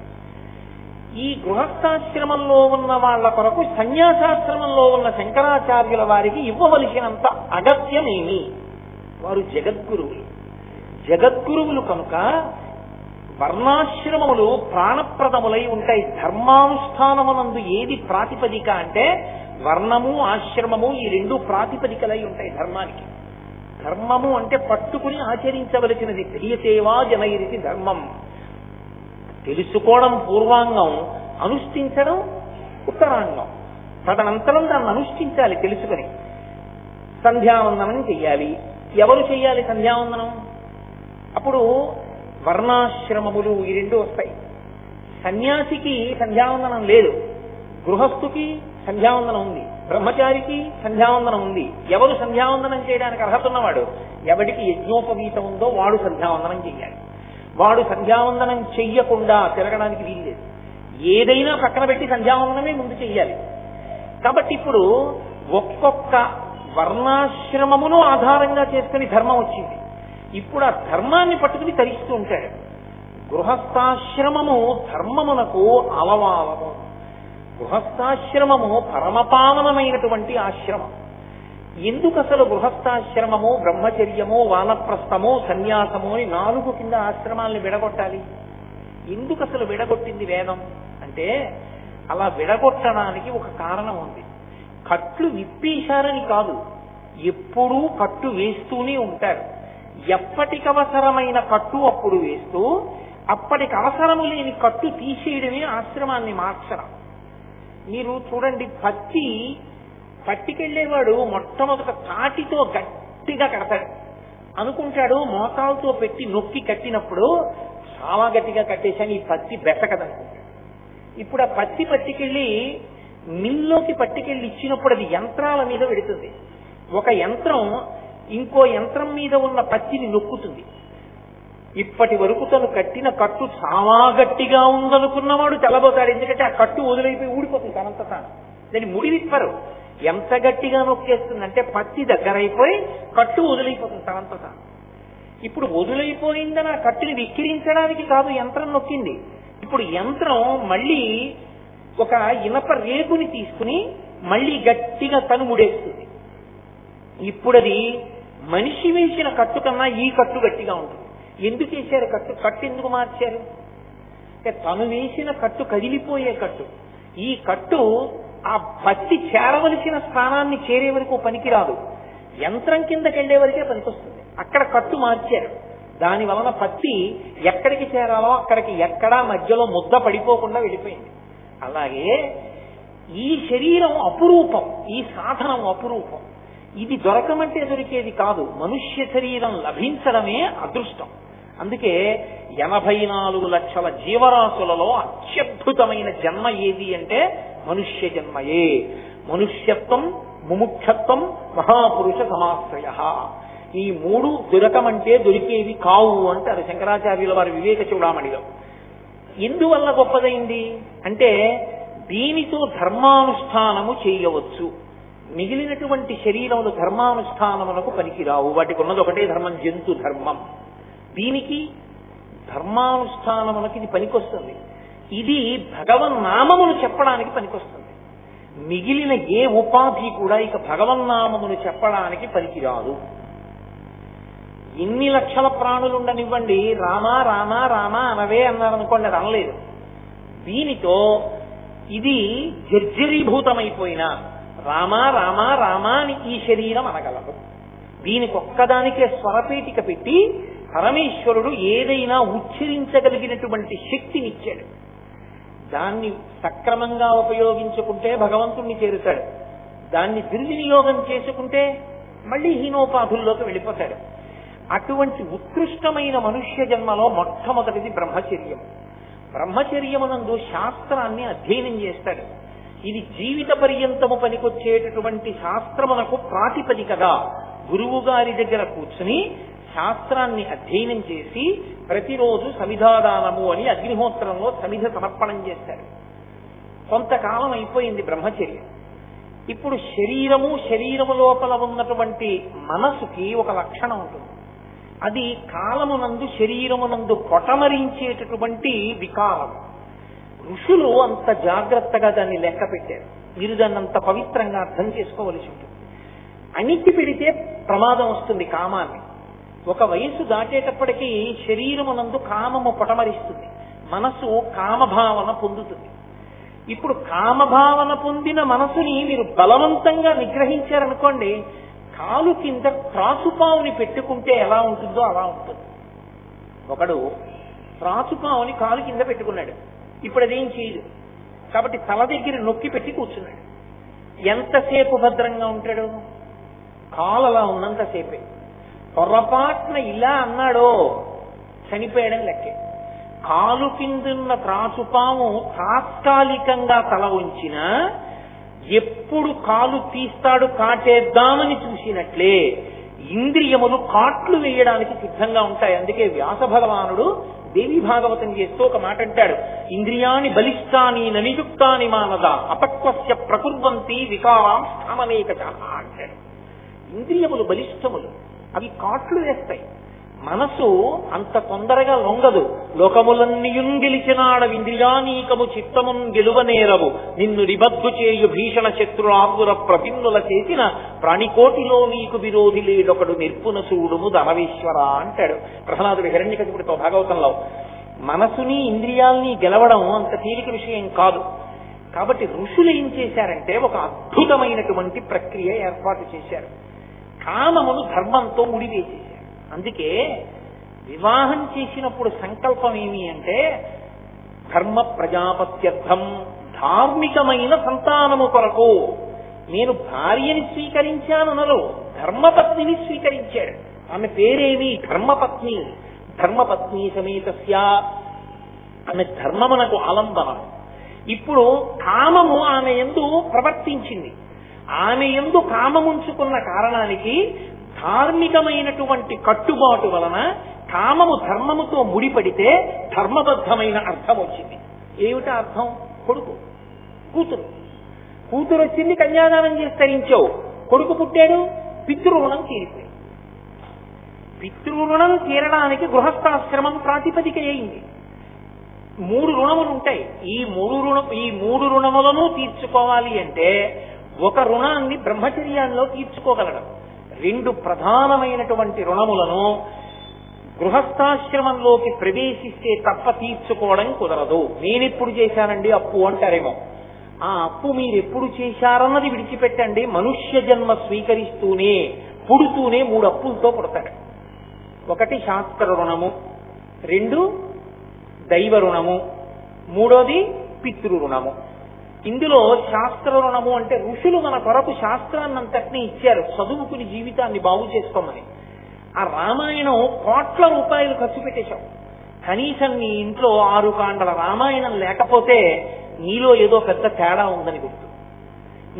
ఈ గృహస్థాశ్రమంలో ఉన్న వాళ్ల కొరకు సన్యాసాశ్రమంలో ఉన్న శంకరాచార్యుల వారికి ఇవ్వవలసినంత అగత్యమేమి? వారు జగద్గురువులు. జగద్గురువులు కనుక వర్ణాశ్రమములు ప్రాణప్రదములై ఉంటాయి. ధర్మానుష్ఠానమునందు ఏది ప్రాతిపదిక అంటే వర్ణము ఆశ్రమము, ఈ రెండు ప్రాతిపదికలై ఉంటాయి ధర్మానికి. ధర్మము అంటే పట్టుకుని ఆచరించవలసినది. క్రియసేవా జనైరితి ధర్మం. తెలుసుకోవడం పూర్వాంగం, అనుష్ఠించడం ఉత్తరాంగం. తదనంతరం దాన్ని అనుష్ఠించాలి తెలుసుకుని. సంధ్యావందనం చెయ్యాలి. ఎవరు చెయ్యాలి సంధ్యావందనం? అప్పుడు వర్ణాశ్రమములు ఈ రెండు వస్తాయి. సన్యాసికి సంధ్యావందనం లేదు, గృహస్థుకి సంధ్యావందనం ఉంది, బ్రహ్మచారికి సంధ్యావందనం ఉంది. ఎవరు సంధ్యావందనం చేయడానికి అర్హత ఉన్నవాడు? ఎవడికి యజ్ఞోపవీతం ఉందో వాడు సంధ్యావందనం చెయ్యాలి. వాడు సంధ్యావందనం చెయ్యకుండా తిరగడానికి వీల్లేదు. ఏదైనా పక్కన పెట్టి సంధ్యావందనమే ముందు చెయ్యాలి. కాబట్టి ఇప్పుడు ఒక్కొక్క వర్ణాశ్రమమును ఆధారంగా చేసుకుని ధర్మం వచ్చింది. ఇప్పుడు ఆ ధర్మాన్ని పట్టుకుని తరిస్తూ ఉంటాడు. గృహస్థాశ్రమము ధర్మమునకు అలవాలము. గృహస్థాశ్రమము పరమపావనమైనటువంటి ఆశ్రమం. ఎందుకు అసలు గృహస్థాశ్రమము, బ్రహ్మచర్యము, వానప్రస్థము, సన్యాసము అని 4 కింద ఆశ్రమాలను విడగొట్టాలి? ఎందుకు అసలు విడగొట్టింది వేదం అంటే, అలా విడగొట్టడానికి ఒక కారణం ఉంది. కట్లు విప్పేశారని కాదు, ఎప్పుడూ కట్టు వేస్తూనే ఉంటారు. ఎప్పటికవసరమైన కట్టు అప్పుడు వేస్తూ, అప్పటికి అవసరము లేని కట్టు తీసేయడమే ఆశ్రమాన్ని మార్చడం. మీరు చూడండి, పట్టికెళ్లేవాడు మొట్టమొదట తాటితో గట్టిగా కడతాడు అనుకుంటాడు. మోతాలతో పెట్టి నొక్కి కట్టినప్పుడు చాలా గట్టిగా కట్టేశాను, ఈ పత్తి బెసకదనుకుంటాడు. ఇప్పుడు ఆ పత్తికెళ్ళి మిల్లోకి పట్టుకెళ్ళి ఇచ్చినప్పుడు అది యంత్రాల మీద పెడుతుంది. ఒక యంత్రం ఇంకో యంత్రం మీద ఉన్న పత్తిని నొక్కుతుంది. ఇప్పటి వరకు తను కట్టిన కట్టు చాలా గట్టిగా ఉందనుకున్నవాడు తెల్లబోతాడు. ఎందుకంటే ఆ కట్టు వదిలైపోయి ఊడిపోతుంది తనంత తాను. దాన్ని ముడివిప్పరు. ఎంత గట్టిగా నొక్కేస్తుందంటే పత్తి దగ్గరైపోయి కట్టు వదిలైపోతుంది తనంత తాను. ఇప్పుడు వదిలైపోయిందని ఆ కట్టుని విక్కిరించడానికి కాదు యంత్రం నొక్కింది. ఇప్పుడు యంత్రం మళ్ళీ ఒక ఇనప రేకుని తీసుకుని మళ్ళీ గట్టిగా తను ముడేస్తుంది. ఇప్పుడు అది మనిషి వేసిన కట్టు కన్నా ఈ కట్టు గట్టిగా ఉంటుంది. ఎందుకు వేశారు కట్టు ఎందుకు మార్చారు అంటే తను వేసిన కట్టు కదిలిపోయే కట్టు. ఈ కట్టు ఆ పత్తి చేరవలసిన స్థానాన్ని చేరే వరకు పనికిరాదు, యంత్రం కిందకి వెళ్లే వరకే పనికొస్తుంది. అక్కడ కట్టు మార్చారు. దాని వలన పత్తి ఎక్కడికి చేరాలో అక్కడికి ఎక్కడా మధ్యలో ముద్ద పడిపోకుండా వెళ్ళిపోయింది. అలాగే ఈ శరీరం అపురూపం, ఈ సాధనం అపురూపం. ఇది దొరకమంటే దొరికేది కాదు. మనుష్య శరీరం లభించడమే అదృష్టం. అందుకే 84 లక్షల జీవరాశులలో అత్యద్భుతమైన జన్మ ఏది అంటే మనుష్య జన్మయే. మనుష్యత్వం, ముముక్షత్వం, మహాపురుష సమాశ్రయ. ఈ మూడు దొరకమంటే దొరికేవి కావు అంటారు శంకరాచార్యుల వారి వివేక చూడామణిలో. ఎందువల్ల గొప్పదైంది అంటే దీనితో ధర్మానుష్ఠానము చేయవచ్చు. మిగిలినటువంటి శరీరములు ధర్మానుష్ఠానములకు పనికిరావు. వాటికి ఉన్నది ఒకటే ధర్మం, జంతు ధర్మం. దీనికి ధర్మానుష్ఠానములకు ఇది పనికొస్తుంది. ఇది భగవన్నామమును చెప్పడానికి పనికొస్తుంది. మిగిలిన ఏ ఉపాధి కూడా ఇక భగవన్నామమును చెప్పడానికి పనికిరాదు. ఎన్ని లక్షల ప్రాణులు ఉండనివ్వండి, రామా రామా రామా అనవే అన్నారనుకోండి, అది అనలేదు. దీనితో ఇది జర్జరీభూతమైపోయినా రామా రామా రామా అని ఈ శరీరం అనగలదు. దీనికి ఒక్కదానికే స్వరపేటిక పెట్టి పరమేశ్వరుడు ఏదైనా ఉచ్చరించగలిగినటువంటి శక్తినిచ్చాడు. దాన్ని సక్రమంగా ఉపయోగించుకుంటే భగవంతుణ్ణి చేరుతాడు. దాన్ని దుర్వినియోగం చేసుకుంటే మళ్ళీ హీనోపాధుల్లోకి వెళ్ళిపోతాడు. అటువంటి ఉత్కృష్టమైన మనుష్య జన్మలో మొట్టమొదటిది బ్రహ్మచర్యం. బ్రహ్మచర్యమునందు శాస్త్రాన్ని అధ్యయనం చేస్తాడు. ఇది జీవిత పర్యంతము పనికొచ్చేటటువంటి శాస్త్రమునకు ప్రాతిపదికగా గురువు గారి దగ్గర కూర్చుని శాస్త్రాన్ని అధ్యయనం చేసి ప్రతిరోజు సమిధాదానము అని అగ్నిహోత్రంలో సమిధ సమర్పణం చేస్తాడు. కొంతకాలం అయిపోయింది బ్రహ్మచర్యం. ఇప్పుడు శరీరము లోపల ఉన్నటువంటి మనసుకి ఒక లక్షణం ఉంటుంది. అది కాలమునందు శరీరమునందు పొటమరించేటటువంటి వికారం. ఋషులు అంత జాగ్రత్తగా దాన్ని లెక్క పెట్టారు. మీరు దాన్ని అంత పవిత్రంగా అర్థం చేసుకోవలసి ఉంటుంది. అణిచి పెడితే ప్రమాదం వస్తుంది కామాన్ని. ఒక వయసు దాటేటప్పటికీ శరీరమునందు కామము పొటమరిస్తుంది, మనసు కామభావన పొందుతుంది. ఇప్పుడు కామభావన పొందిన మనసుని మీరు బలవంతంగా నిగ్రహించారనుకోండి, కాలు కింద త్రాచుపావుని పెట్టుకుంటే ఎలా ఉంటుందో అలా ఉంటుంది. ఒకడు త్రాచుపావుని కాలు కింద పెట్టుకున్నాడు, ఇప్పుడు అదేం చేయదు. కాబట్టి తల దగ్గర నొక్కి పెట్టి కూర్చున్నాడు. ఎంతసేపు భద్రంగా ఉంటాడు? కాలు అలా ఉన్నంతసేపే. పొరపాటున ఇలా అన్నాడో చనిపోయాడని లెక్కే. కాలు కిందున్న త్రాచుపాము తాత్కాలికంగా తల ఉంచినా ఎప్పుడు కాలు తీస్తాడు కాటేద్దామని చూసినట్లే ఇంద్రియములు కాట్లు వేయడానికి సిద్ధంగా ఉంటాయి. అందుకే వ్యాస భగవానుడు దేవి భాగవతం చేస్తూ ఒక మాట అంటాడు, ఇంద్రియాని బలిష్టాని ననియుక్తాని మానద అపక్వస్య ప్రకుర్వంతి వికారాం స్థామనేకచ అంటాడు. ఇంద్రియములు బలిష్టములు, అవి కాట్లు వేస్తాయి. మనసు అంత తొందరగా లొంగదు. లోకములన్నీయున్ గెలిచినాడ ఇంద్రియానీకము చిత్తమున్ గెలువనేరవు నిన్ను నిబద్దు చేయు భీషణ శత్రురాపుర ప్రభిన్నుల చేసిన ప్రాణికోటిలో నీకు విరోధి లేడొకడు నిర్పున సూడుము ధనవేశ్వర అంటాడు ప్రహ్లాదుడు హిరణ్యకశిపుడితో భాగవతంలో. మనసుని ఇంద్రియాల్ని గెలవడం అంత తేలిక విషయం కాదు. కాబట్టి ఋషులు ఏం చేశారంటే ఒక అద్భుతమైనటువంటి ప్రక్రియ ఏర్పాటు చేశారు. కామమును ధర్మంతో ముడివేసేశారు. అందుకే వివాహం చేసినప్పుడు సంకల్పం ఏమి అంటే ధర్మ ప్రజాపత్యర్థం, ధార్మికమైన సంతానము కొరకు. నేను భార్యని స్వీకరించాననలో ధర్మపత్నిని స్వీకరించాడు. ఆమె పేరేమి? ధర్మపత్ని. ధర్మపత్ని సమేతస్య, ఆమె ధర్మమునకు ఆలంబనం. ఇప్పుడు కామము ఆమె యందు ప్రవర్తించింది. ఆమె యందు కామముంచుకున్న కారణానికి ధార్మికమైనటువంటి కట్టుబాటు వలన కామము ధర్మముతో ముడిపడితే ధర్మబద్ధమైన అర్థం వచ్చింది. ఏమిటా అర్థం? కొడుకు, కూతురు. కూతురు వచ్చింది, కన్యాదానం చేసి తరించావు. కొడుకు పుట్టాడు, పితృరుణం తీరిపోయింది. పితృరుణం తీరడానికి గృహస్థాశ్రమం ప్రాతిపదిక అయింది. 3 రుణములు ఉంటాయి. ఈ మూడు రుణములను తీర్చుకోవాలి అంటే ఒక రుణాన్ని బ్రహ్మచర్యాల్లో తీర్చుకోగలడం. 2 ప్రధానమైనటువంటి రుణములను గృహస్థాశ్రమంలోకి ప్రవేశిస్తే తప్ప తీర్చుకోవడం కుదరదు. నేనెప్పుడు చేశానండి అప్పు అంటారేమో. ఆ అప్పు మీరెప్పుడు చేశారన్నది విడిచిపెట్టండి. మనుష్య జన్మ స్వీకరిస్తూనే పుడుతూనే 3 అప్పులతో పుడతాడు. 1 శాస్త్ర రుణము, 2 దైవ రుణము, 3వది పితృ రుణము. ఇందులో శాస్త్ర రుణము అంటే ఋషులు మన కొరకు శాస్త్రాన్నంతటినీ ఇచ్చారు చదువుకుని జీవితాన్ని బాగు చేసుకోమని. ఆ రామాయణం కోట్ల రూపాయలు ఖర్చు పెట్టేశావు. కనీసం నీ ఇంట్లో 6 కాండల రామాయణం లేకపోతే నీలో ఏదో పెద్ద తేడా ఉందని గుర్తు.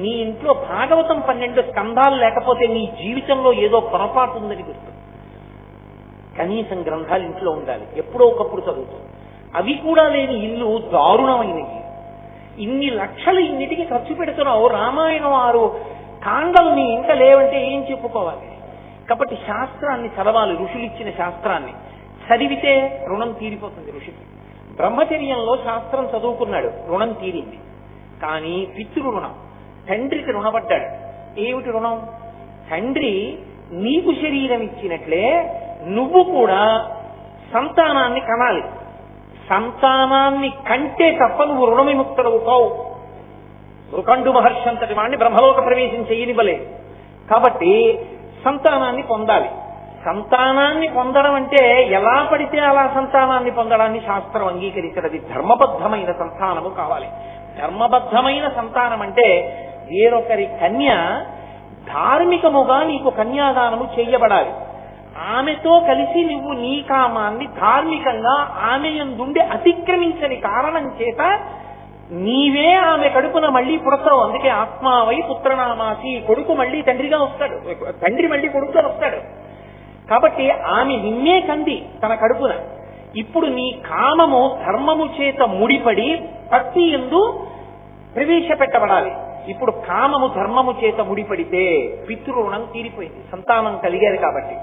నీ ఇంట్లో భాగవతం 12 స్కంధాలు లేకపోతే నీ జీవితంలో ఏదో పొరపాటు ఉందని గుర్తు. కనీసం గ్రంథాలు ఇంట్లో ఉండాలి, ఎప్పుడో ఒకప్పుడు చదువుతాం. అవి కూడా లేని ఇల్లు దారుణమైనవి. ఇన్ని లక్షలు ఇన్నిటికి ఖర్చు పెడుతున్నావు, రామాయణం 6 కాండలు నీ ఇంట లేవంటే ఏం చెప్పుకోవాలి? కాబట్టి శాస్త్రాన్ని చదవాలి, ఋషులు ఇచ్చిన శాస్త్రాన్ని చదివితే రుణం తీరిపోతుంది. ఋషికి బ్రహ్మచర్యంలో శాస్త్రం చదువుకున్నాడు, రుణం తీరింది. కానీ పితృ రుణం, తండ్రికి రుణపడ్డాడు. ఏమిటి రుణం? తండ్రి నీకు శరీరం ఇచ్చినట్లే నువ్వు కూడా సంతానాన్ని కనాలి. సంతానాన్ని కంటే తప్ప నువ్వు రుణ విముక్తుడవు కావు. రుకండు మహర్షి అంతటి వాడిని బ్రహ్మలోక ప్రవేశం చేయనివ్వలేదు. కాబట్టి సంతానాన్ని పొందాలి. సంతానాన్ని పొందడం అంటే ఎలా పడితే అలా సంతానాన్ని పొందడాన్ని శాస్త్రం అంగీకరించదు. ధర్మబద్ధమైన సంతానము కావాలి. ధర్మబద్ధమైన సంతానం అంటే వేరొకరి కన్య ధార్మికముగా నీకు కన్యాదానము చేయబడాలి. ఆమెతో కలిసి నువ్వు నీ కామాన్ని ధార్మికంగా ఆమె యందుండి అతిక్రమించని కారణం చేత నీవే ఆమె కడుపున మళ్ళీ పుడతావు. అందుకే ఆత్మావై పుత్రనామాసి, కొడుకు మళ్ళీ తండ్రిగా వస్తాడు, తండ్రి మళ్ళీ కొడుకుగా వస్తాడు. కాబట్టి ఆమె నిన్నే కంది తన కడుపున. ఇప్పుడు నీ కామము ధర్మము చేత ముడిపడి భక్తి యందు ప్రవేశపెట్టబడాలి. ఇప్పుడు కామము ధర్మము చేత ముడిపడితే పితృరుణం తీరిపోయింది, సంతానం కలిగారు కాబట్టి.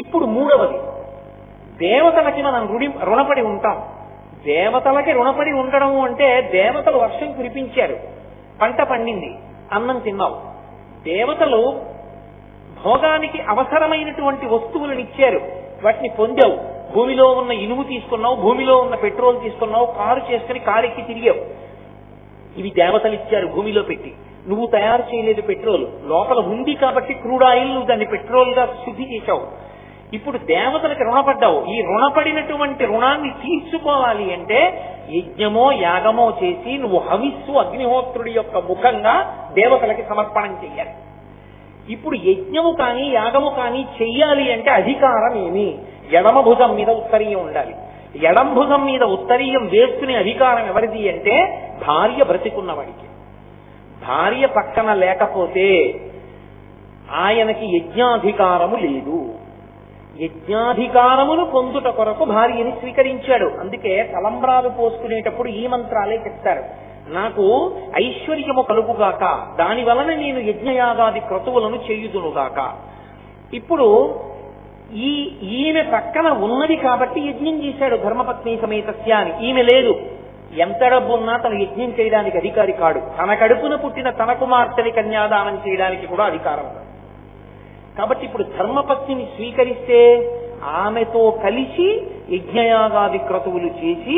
ఇప్పుడు 3వది, దేవతలకి మనం రుణపడి ఉంటాం. దేవతలకి రుణపడి ఉండడం అంటే దేవతలు వర్షం కురిపించారు, పంట పండింది, అన్నం తిన్నావు. దేవతలు భోగానికి అవసరమైనటువంటి వస్తువులను ఇచ్చారు, వాటిని పొందావు. భూమిలో ఉన్న ఇనుము తీసుకున్నావు, భూమిలో ఉన్న పెట్రోల్ తీసుకున్నావు, కారు చేసుకుని కారెక్కి తిరిగావు. ఇవి దేవతలు ఇచ్చారు భూమిలో పెట్టి. నువ్వు తయారు చేయలేదు పెట్రోల్, లోపల ఉంది కాబట్టి క్రూడ్ ఆయిల్ నువ్వు దాన్ని పెట్రోల్ గా శుద్ధి చేశావు. ఇప్పుడు దేవతలకు రుణపడ్డావు. ఈ రుణపడినటువంటి రుణాన్ని తీర్చుకోవాలి అంటే యజ్ఞమో యాగమో చేసి నువ్వు హవిస్సు అగ్నిహోత్రుడి యొక్క ముఖంగా దేవతలకి సమర్పణం చెయ్యాలి. ఇప్పుడు యజ్ఞము కానీ యాగము కానీ చెయ్యాలి అంటే అధికారం ఏమి? ఎడమ భుజం మీద ఉత్తరీయం ఉండాలి. ఎడం భుజం మీద ఉత్తరీయం వేసుకునే అధికారం ఎవరిది అంటే భార్య బ్రతికున్నవాడికి. భార్య పక్కన లేకపోతే ఆయనకి యజ్ఞాధికారము లేదు. యజ్ఞాధికారమును పొందుట కొరకు భార్యని స్వీకరించాడు. అందుకే తలంబ్రాలు పోసుకునేటప్పుడు ఈ మంత్రాలే చెప్తారు. నాకు ఐశ్వర్యము కలుగుగాక, దాని వలన నేను యజ్ఞయాగాది క్రతువులను చేయుదునుగాక. ఇప్పుడు ఈమె పక్కన ఉన్నది కాబట్టి యజ్ఞం చేశాడు ధర్మపత్ని సమేతస్య అని. ఈమె లేదు, ఎంత డబ్బున్నా తను యజ్ఞం చేయడానికి అధికారి కాడు. తన కడుపున పుట్టిన తన కుమార్తెని కన్యాదానం చేయడానికి కూడా అధికారం కాదు. కాబట్టి ఇప్పుడు ధర్మపత్నిని స్వీకరిస్తే ఆమెతో కలిసి యజ్ఞయాగాది క్రతువులు చేసి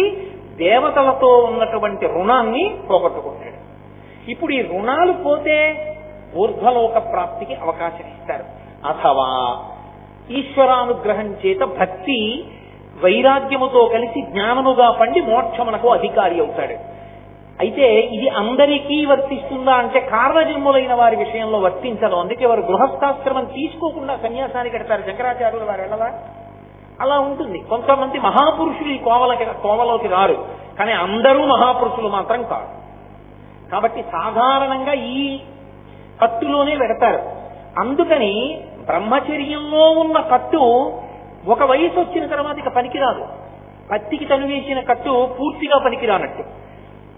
దేవతలతో ఉన్నటువంటి రుణాన్ని పోగొట్టుకుంటాడు. ఇప్పుడు ఈ రుణాలు పోతే ఊర్ధ్వలోక ప్రాప్తికి అవకాశం ఇస్తారు. అథవా ఈశ్వరానుగ్రహం చేత భక్తి వైరాగ్యముతో కలిసి జ్ఞానముగా పండి మోక్షమునకు అధికారి అవుతాడు. అయితే ఇది అందరికీ వర్తిస్తుందా అంటే కారణజన్ములైన వారి విషయంలో వర్తించదు. అందుకే వారు గృహస్థాశ్రమం తీసుకోకుండా సన్యాసానికి కడతారు. శంకరాచార్యులు వారు వెళ్ళదా? అలా ఉంటుంది. కొంతమంది మహాపురుషులు ఈ కోవలోకి రారు. కానీ అందరూ మహాపురుషులు మాత్రం కాదు. కాబట్టి సాధారణంగా ఈ కట్టులోనే పెడతారు. అందుకని బ్రహ్మచర్యంలో ఉన్న కట్టు ఒక వయసు వచ్చిన తర్వాత ఇక పనికిరాదు. పత్తికి తనువేసిన కట్టు పూర్తిగా పనికిరానట్టు.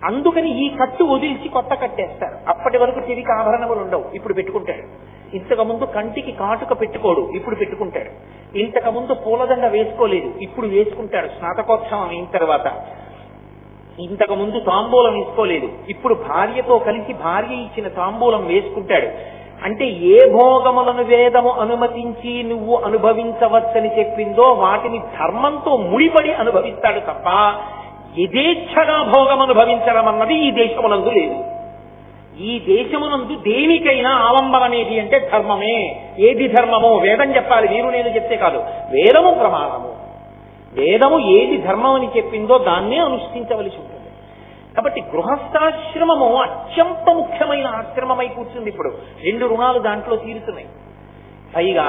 అందుకని ఈ కట్టు వదిలిచి కొత్త కట్టేస్తారు. అప్పటి వరకు చెవికి ఆభరణములు ఉండవు, ఇప్పుడు పెట్టుకుంటాడు. ఇంతకుముందు కంటికి కాటుక పెట్టుకోడు, ఇప్పుడు పెట్టుకుంటాడు. ఇంతకుముందు పూలదండ వేసుకోలేదు, ఇప్పుడు వేసుకుంటాడు స్నాతకోత్సవం అయిన తర్వాత. ఇంతకుముందు తాంబూలం వేసుకోలేదు, ఇప్పుడు భార్యతో కలిసి భార్య ఇచ్చిన తాంబూలం వేసుకుంటాడు. అంటే ఏ భోగములను వేదము అనుమతించి నువ్వు అనుభవించవచ్చని చెప్పిందో వాటిని ధర్మంతో ముడిపడి అనుభవిస్తాడు తప్ప యథేచ్ఛగా భోగం అనుభవించడం అన్నది ఈ దేశమునందు లేదు. ఈ దేశమునందు దేనికైనా ఆలంబన అనేది అంటే ధర్మమే. ఏది ధర్మమో వేదం చెప్పాలి, మీరు నేను చెప్తే కాదు. వేదము ప్రమాణము. వేదము ఏది ధర్మం అని చెప్పిందో దాన్నే అనుష్ఠించవలసి ఉంటుంది. కాబట్టి గృహస్థాశ్రమము అత్యంత ముఖ్యమైన ఆశ్రమమై కూర్చుంది. ఇప్పుడు 2 రుణాలు దాంట్లో తీరుతున్నాయి. పైగా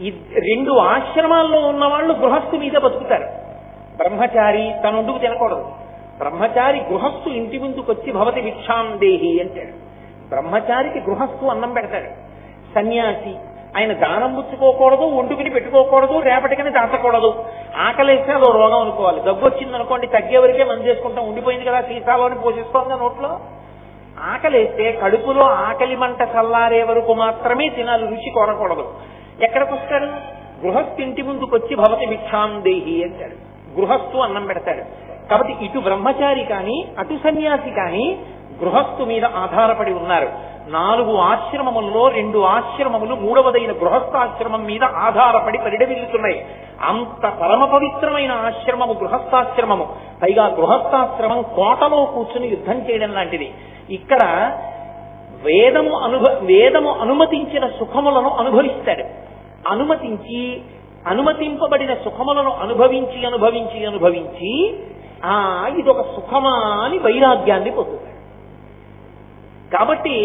ఈ 2 ఆశ్రమాల్లో ఉన్న వాళ్ళు గృహస్థు మీద బతుకుతారు. బ్రహ్మచారి తనొందుకు తినకూడదు. బ్రహ్మచారి గృహస్థు ఇంటి ముందుకొచ్చి భవతి భిక్షాం దేహి అంటాడు. బ్రహ్మచారికి గృహస్థు అన్నం పెడతాడు. సన్యాసి ఆయన దానం పుచ్చుకోకూడదు, ఒంటుకుని పెట్టుకోకూడదు, రేపటికని దాచకూడదు. ఆకలేస్తే అదో రోగం అనుకోవాలి. దగ్గు వచ్చింది అనుకోండి, తగ్గేవరకే మంది చేసుకుంటాం, ఉండిపోయింది కదా సీసాలోని పోషిస్తోంది నోట్లో. ఆకలేస్తే కడుపులో ఆకలి మంట చల్లారే వరకు మాత్రమే తినాలి, రుచి కోరకూడదు. ఎక్కడికి వస్తాడు? గృహస్థు ఇంటి ముందుకొచ్చి భవతి భిక్షాం దేహి అంటాడు. గృహస్థు అన్నం పెడతాడు. కాబట్టి ఇటు బ్రహ్మచారి కానీ అటు సన్యాసి కానీ గృహస్థు మీద ఆధారపడి ఉన్నారు. 4 ఆశ్రమములలో 2 ఆశ్రమములు మూడవదైన గృహస్థాశ్రమం మీద ఆధారపడి పరిడవిల్లుతున్నాయి. అంత పరమ పవిత్రమైన ఆశ్రమము గృహస్థాశ్రమము. పైగా గృహస్థాశ్రమం కోటలో కూర్చుని యుద్ధం చేయడం లాంటిది. ఇక్కడ వేదము అనుమతించిన సుఖములను అనుభవిస్తాడు. అనుమతింపబడిన సుఖములను అనుభవించి ఇదొక సుఖమా అని వైరాగ్యాన్ని పొందుతాడు. కాబట్టి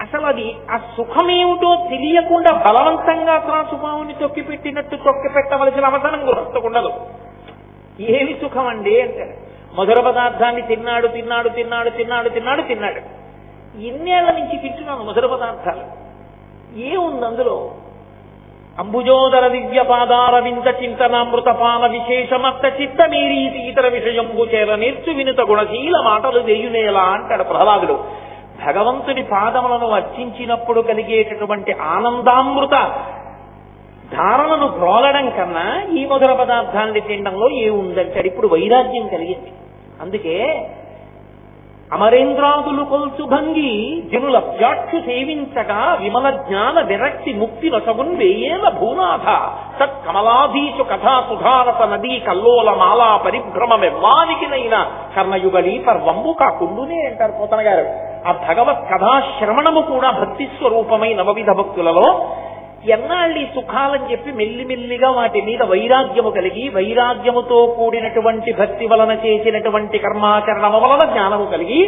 అసలు అది ఆ సుఖమేమిటో తెలియకుండా బలవంతంగా త్రాసుపావుని తొక్కిపెట్టినట్టు తొక్కిపెట్టవలసిన అవసరం గుర్తుండదు. ఏమి సుఖం అండి అంటాడు. మధుర పదార్థాన్ని తిన్నాడు. ఎన్నేళ్ల నుంచి తింటున్నాను మధుర పదార్థాలు. ఏముంది అందులో? అంబుజోదర దివ్య పాదారవింద చింతనామృతపాన విశేషమత్త చిత్తమీరీతి ఇతర విషయంబు చేర నేర్చు వినుత గుణశీల మాటలు దేయునేలా అంటాడు ప్రహ్లాదుడు. భగవంతుని పాదములను అర్చించినప్పుడు కలిగేటటువంటి ఆనందామృత ధారణను గ్రోలడం కన్నా ఈ మధుర పదార్థాన్ని తినడంలో ఏముందంటాడు. ఇప్పుడు వైరాగ్యం కలిగింది. అందుకే అమరేంద్రాదులు కొల్సు భంగి జనుల వ్యాక్షు సేవించగా విమల జ్ఞాన విరక్తి ముక్తి నొసగున్ వేయేల భూనాథ సత్ కమలాధీశు కథా సుధారత నదీ కల్లోల మాలా పరిభ్రమమెవ్వానికినైనా కర్ణయుగళీ పర్వంబు కాకుండునే అంటారు పోతన గారు. ఆ భగవత్ కథాశ్రవణము కూడా భక్తి స్వరూపమై నవవిధ భక్తులలో ఎన్నాళ్ళు ఈ సుఖాలని చెప్పి మెల్లిమెల్లిగా వాటి మీద వైరాగ్యము కలిగి వైరాగ్యముతో కూడినటువంటి భక్తి వలన చేసినటువంటి కర్మాచరణము వలన జ్ఞానము కలిగి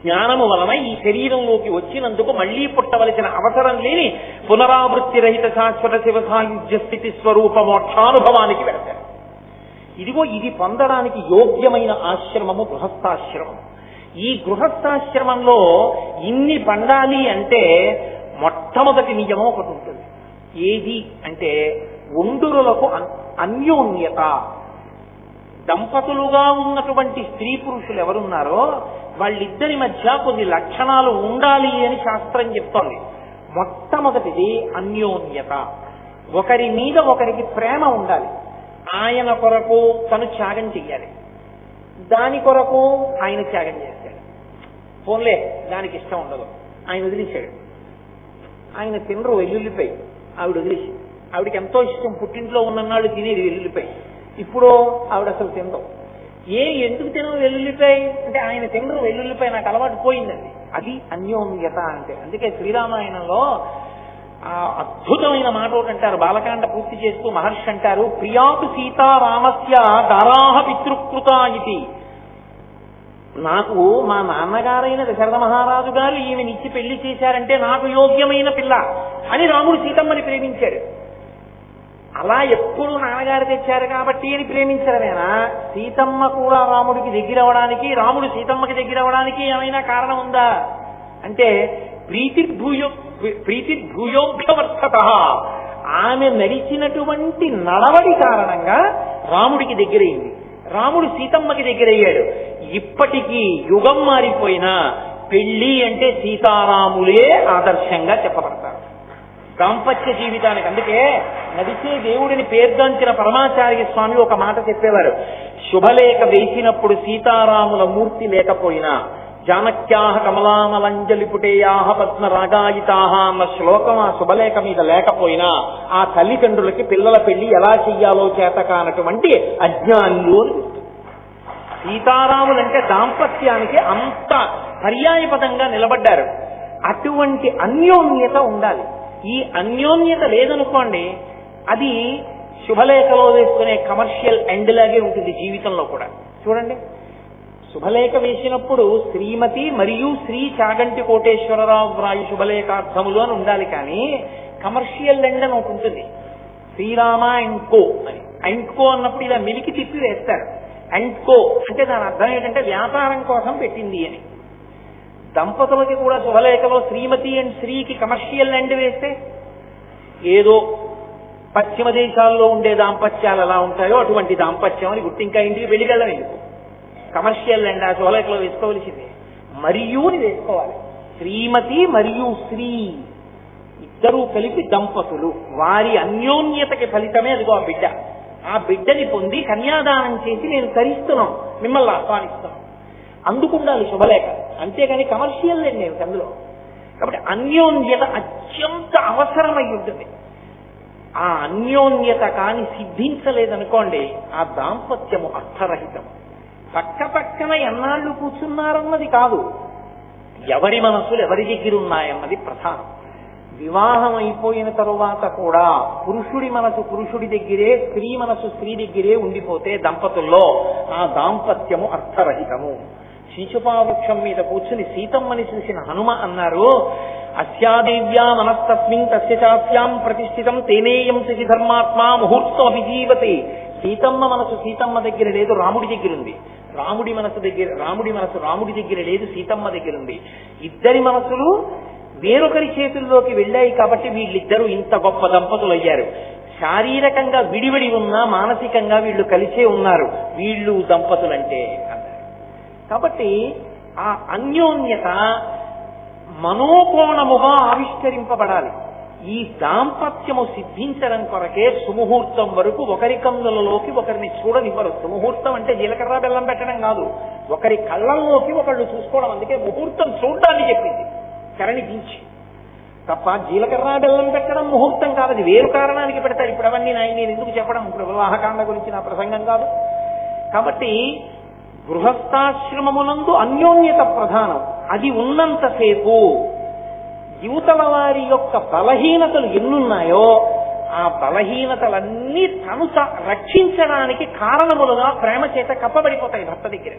జ్ఞానము వలన ఈ శరీరంలోకి వచ్చినందుకు మళ్లీ పుట్టవలసిన అవసరం లేని పునరావృత్తి రహిత శాశ్వత శివ సాయుధ్య స్థితి స్వరూప మోక్షానుభవానికి వెళతారు. ఇదిగో ఇది పొందడానికి యోగ్యమైన ఆశ్రమము గృహస్థాశ్రమం. ఈ గృహస్థాశ్రమంలో ఇన్ని పండాలి అంటే మొట్టమొదటి నియమం ఒకటి ఉంటుంది. ఏది అంటే ఒండురులకు అన్యోన్యత. దంపతులుగా ఉన్నటువంటి స్త్రీ పురుషులు ఎవరున్నారో వాళ్ళిద్దరి మధ్య కొన్ని లక్షణాలు ఉండాలి అని శాస్త్రం చెప్తోంది. మొట్టమొదటిది అన్యోన్యత. ఒకరి మీద ఒకరికి ప్రేమ ఉండాలి. ఆయన కొరకు తను త్యాగం చెయ్యాలి, దాని కొరకు ఆయన త్యాగం చేస్తాడు. పోన్లే దానికి ఇష్టం ఉండదు, ఆయన వదిలేశాడు. ఆయన తినరు వెల్లుల్లిపాయ, ఆవిడ వదిలేసి. ఆవిడకి ఎంతో ఇష్టం పుట్టింట్లో ఉన్ననాళ్ళు తినేది వెల్లుల్లిపాయ. ఇప్పుడు ఆవిడ అసలు తినదు. ఎందుకు తినవు వెల్లుల్లిపాయ అంటే ఆయన తినరు వెల్లుల్లిపాయ, నాకు అలవాటు పోయిందండి. అది అన్యోన్యత అంటే. అందుకే శ్రీరామాయణంలో అద్భుతమైన మాట ఒకటి అంటారు. బాలకాండ పూర్తి చేస్తూ మహర్షి అంటారు, ప్రియాకు సీతారామస్య దారాహ పితృకృత ఇది. నాకు మా నాన్నగారైన దశరథ మహారాజు గారు ఈమెనిచ్చి పెళ్లి చేశారంటే నాకు యోగ్యమైన పిల్ల అని రాముడు సీతమ్మని ప్రేమించాడు. అలా ఎప్పుడు నాన్నగారు తెచ్చారు కాబట్టి అని ప్రేమించడమేనా? సీతమ్మ కూడా రాముడికి దగ్గర అవడానికి, రాముడు సీతమ్మకి దగ్గర అవడానికి ఏమైనా కారణం ఉందా అంటే ప్రీతిర్భూయోభ్యవర్తత, ఆమె నడిచినటువంటి నడవడి కారణంగా రాముడికి దగ్గరయింది, రాముడు సీతమ్మకి దగ్గరయ్యాడు. ఇప్పటికీ యుగం మారిపోయినా పెళ్లి అంటే సీతారాములే ఆదర్శంగా చెప్పబడతారు దాంపత్య జీవితానికి. అందుకే నడిచే దేవుడిని పేర్కొంచిన పరమాచార్య స్వామి ఒక మాట చెప్పేవారు, శుభలేఖ వేసినప్పుడు సీతారాముల మూర్తి లేకపోయినా జానక్యాహ కమలామలంజలిపుటేయాహ పద్మరాగాయితాహ అన్న శ్లోకం ఆ శుభలేఖ మీద లేకపోయినా ఆ తల్లిదండ్రులకి పిల్లల పెళ్లి ఎలా చెయ్యాలో చేత కానటువంటి అజ్ఞానులు. సీతారాములంటే దాంపత్యానికి అంత పర్యాయపదంగా నిలబడ్డారు. అటువంటి అన్యోన్యత ఉండాలి. ఈ అన్యోన్యత లేదనుకోండి, అది శుభలేఖలో వేసుకునే కమర్షియల్ ఎండ్ లాగే ఉంటుంది జీవితంలో కూడా. చూడండి, శుభలేఖ వేసినప్పుడు శ్రీమతి మరియు శ్రీ చాగంటి కోటేశ్వరరావు వ్రాయి శుభలేఖార్థములు అని ఉండాలి, కానీ కమర్షియల్ ఎండ్ అని ఒకటి ఉంటుంది, శ్రీరామ అండ్ కో అని. అండ్ కో అన్నప్పుడు ఇలా మిలికి తిప్పి వేస్తారు. అండ్ కో అంటే దాని అర్థం ఏంటంటే వ్యాపారం కోసం పెట్టింది అని. దంపతులకి కూడా శుభలేఖలో శ్రీమతి అండ్ శ్రీకి కమర్షియల్ ఎండ్ వేస్తే ఏదో పశ్చిమ దేశాల్లో ఉండే దాంపత్యాలు ఎలా ఉంటాయో అటువంటి దాంపత్యం అని గుర్తు. ఇంకా ఇంటికి వెళ్ళికెళ్ళం ఎందుకు, కమర్షియల్ ఎండ్ ఆ శుభలేఖలో వేసుకోవలసిందే. మరియుని వేసుకోవాలి. శ్రీమతి మరియు శ్రీ ఇద్దరూ కలిపి దంపతులు, వారి అన్యోన్యతకి ఫలితమే అదిగో ఆ బిడ్డ. ఆ బిడ్డని పొంది కన్యాదానం చేసి నేను తరిస్తున్నాం, మిమ్మల్ని ఆహ్వానిస్తున్నాం, అందుకుండాలి శుభలేఖ. అంతేగాని కమర్షియల్ ఎండ్ ఏమిటి అందులో. కాబట్టి అన్యోన్యత అత్యంత అవసరమై ఉంటుంది. ఆ అన్యోన్యత కాని సిద్ధించలేదనుకోండి, ఆ దాంపత్యము అర్థరహితము. పక్క పక్కన ఎన్నాళ్ళు కూర్చున్నారన్నది కాదు, ఎవరి మనసులు ఎవరి దగ్గర ఉన్నాయన్నది ప్రధానం. వివాహం అయిపోయిన తరువాత కూడా పురుషుడి మనసు పురుషుడి దగ్గరే, స్త్రీ మనసు స్త్రీ దగ్గరే ఉండిపోతే దంపతుల్లో ఆ దాంపత్యము అర్థరహితము. శీశుపావృక్షం మీద కూర్చుని సీతమ్మని చూసిన హనుమ అన్నారు, అస్యాదేవ్యా మనస్తస్మిన్ తస్య చాస్యాం ప్రతిష్ఠితం తేనేయం శశి ధర్మాత్మా ముహూర్తం అభిజీవతి. సీతమ్మ మనసు సీతమ్మ దగ్గర లేదు, రాముడి దగ్గర ఉంది. రాముడి మనసు రాముడి దగ్గర లేదు, సీతమ్మ దగ్గర ఉంది. ఇద్దరి మనసులు వేరొకరి చేతుల్లోకి వెళ్ళాయి కాబట్టి వీళ్ళిద్దరూ ఇంత గొప్ప దంపతులు అయ్యారు. శారీరకంగా విడివిడి ఉన్నా మానసికంగా వీళ్ళు కలిసే ఉన్నారు, వీళ్ళు దంపతులంటే అన్నారు. కాబట్టి ఆ అన్యోన్యత మనోకోణముగా ఆవిష్కరింపబడాలి. ఈ దాంపత్యము సిద్ధించడం కొరకే సుముహూర్తం వరకు ఒకరి కన్నులలోకి ఒకరిని చూడనివ్వరు. సుముహూర్తం అంటే జీలకర్ర బెల్లం పెట్టడం కాదు, ఒకరి కళ్ళల్లోకి ఒకళ్ళు చూసుకోవడం. అందుకే ముహూర్తం చూడ్డాన్ని చెప్పింది కరణి దించి, తప్ప జీలకర్ర బెల్లం పెట్టడం ముహూర్తం కాదు. అది వేరు కారణానికి పెడతారు. ఇప్పుడు అవన్నీ నేను ఎందుకు చెప్పడం, ఇప్పుడు వివాహకాండ గురించి నా ప్రసంగం కాదు. కాబట్టి గృహస్థాశ్రమమునందు అన్యోన్యత ప్రధానం. అది ఉన్నంతసేపు యువతల వారి యొక్క బలహీనతలు ఎన్నున్నాయో ఆ బలహీనతలన్నీ తను రక్షించడానికి కారణములుగా ప్రేమ చేత కప్పబడిపోతాయి భర్త దగ్గర.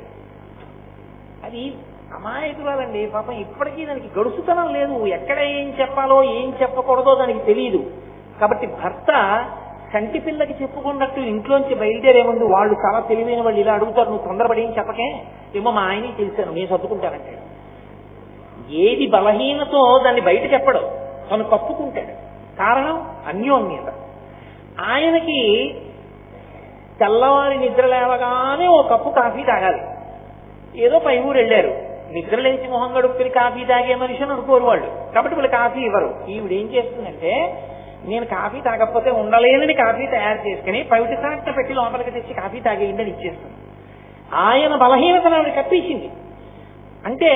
అది అమాయకురాలండి పాపం, ఇప్పటికీ దానికి గడుసుతనం లేదు. ఎక్కడ ఏం చెప్పాలో ఏం చెప్పకూడదో దానికి తెలియదు. కాబట్టి భర్త కంటి పిల్లకి చెప్పుకున్నట్టు ఇంట్లోంచి బయలుదేరే ముందు వాళ్ళు చాలా తెలివైన వాళ్ళు ఇలా అడుగుతారు, నువ్వు తొందరపడి ఏం చెప్పకే, ఏమో మా ఆయనే తెలిసాను నేను సర్దుకుంటానంటే. ఏది బలహీనతో దాన్ని బయట చెప్పడం, తను కప్పుకుంటాడు. కారణం అన్యోన్యత. ఆయనకి తెల్లవారి నిద్ర లేవగానే ఓ కప్పు కాఫీ తాగాలి. ఏదో పై ఊరు వెళ్ళారు, నిద్ర లేచి మొహం గడుపుకుని కాఫీ తాగే మనిషి అని అనుకోరు వాళ్ళు. కాబట్టి వాళ్ళు కాఫీ ఇవ్వరు. ఈవిడేం చేస్తుందంటే, నేను కాఫీ తాగకపోతే ఉండలేనని కాఫీ తయారు చేసుకుని పవిటి సాట్ట పెట్టి లోపలికి తెచ్చి కాఫీ తాగేయండి ఇచ్చేస్తుంది. ఆయన బలహీనతను ఆవిడ కప్పించింది. అంటే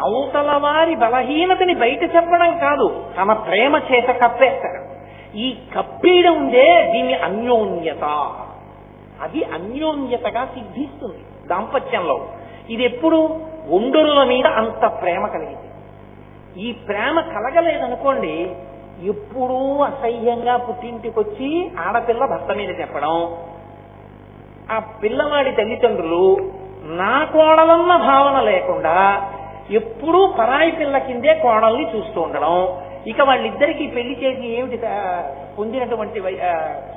అవతల వారి బలహీనతని బయట చెప్పడం కాదు, తమ ప్రేమ చేత కప్పేస్తారు. ఈ కప్పేయడం ఉందే దీన్ని అన్యోన్యత. అది అన్యోన్యతగా సిద్ధిస్తుంది దాంపత్యంలో. ఇది ఎప్పుడు ఒండరుల మీద అంత ప్రేమ కలిగింది. ఈ ప్రేమ కలగలేదనుకోండి, ఎప్పుడూ అసహ్యంగా పుట్టింటికొచ్చి ఆడపిల్ల భర్త మీద చెప్పడం, ఆ పిల్లవాడి తల్లిదండ్రులు నా కోడలన్న భావన లేకుండా ఎప్పుడూ పరాయి పిల్ల కిందే కోడల్ని చూస్తూ ఉండడం. ఇక వాళ్ళిద్దరికీ పెళ్లి చేసి ఏమిటి పొందినటువంటి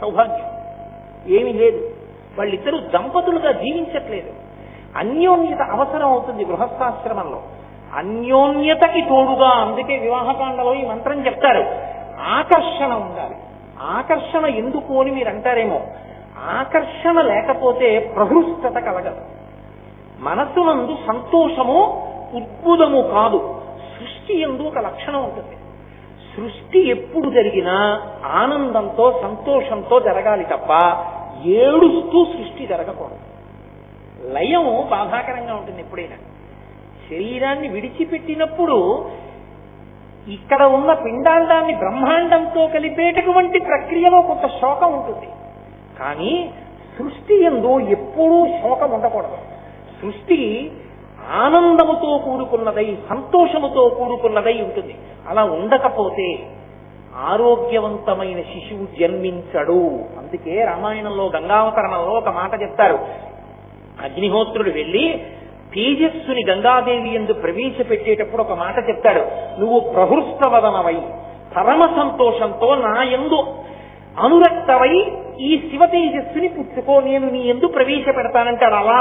సౌభాగ్యం ఏమీ లేదు. వాళ్ళిద్దరూ దంపతులుగా జీవించట్లేదు. అన్యోన్యత అవసరం అవుతుంది గృహస్థాశ్రమంలో. అన్యోన్యతకి తోడుగా, అందుకే వివాహకాండలో ఈ మంత్రం చెప్తారు, ఆకర్షణ ఉండాలి. ఆకర్షణ ఎందుకు అని మీరు అంటారేమో. ఆకర్షణ లేకపోతే ప్రహృష్టత కలగదు. మనస్సునందు సంతోషము ఉద్భుతము కాదు. సృష్టి యందు ఒక లక్షణం ఉంటుంది. సృష్టి ఎప్పుడు జరిగినా ఆనందంతో సంతోషంతో జరగాలి తప్ప ఏడుస్తూ సృష్టి జరగకూడదు. లయం బాధాకరంగా ఉంటుంది. ఎప్పుడైనా శరీరాన్ని విడిచిపెట్టినప్పుడు ఇక్కడ ఉన్న పిండాండాన్ని బ్రహ్మాండంతో కలిపేటటువంటి ప్రక్రియలో కొంత శోకం ఉంటుంది. కానీ సృష్టి యందు ఎప్పుడూ శోకం ఉండకూడదు. సృష్టి ఆనందముతో కూడుకున్నదై సంతోషముతో కూడుకున్నదై ఉంటుంది. అలా ఉండకపోతే ఆరోగ్యవంతమైన శిశువు జన్మించడు. అందుకే రామాయణంలో గంగావతరణంలో ఒక మాట చెప్తారు. అగ్నిహోత్రుడు వెళ్ళి తేజస్సుని గంగాదేవి యందు ప్రవేశపెట్టేటప్పుడు ఒక మాట చెప్తాడు, నువ్వు ప్రహృష్టవదనవై పరమ సంతోషంతో నా యందు అనురక్తవై ఈ శివ తేజస్సుని పుచ్చుకో, నేను నీ యందు ప్రవేశపెడతానంటాడు. అలా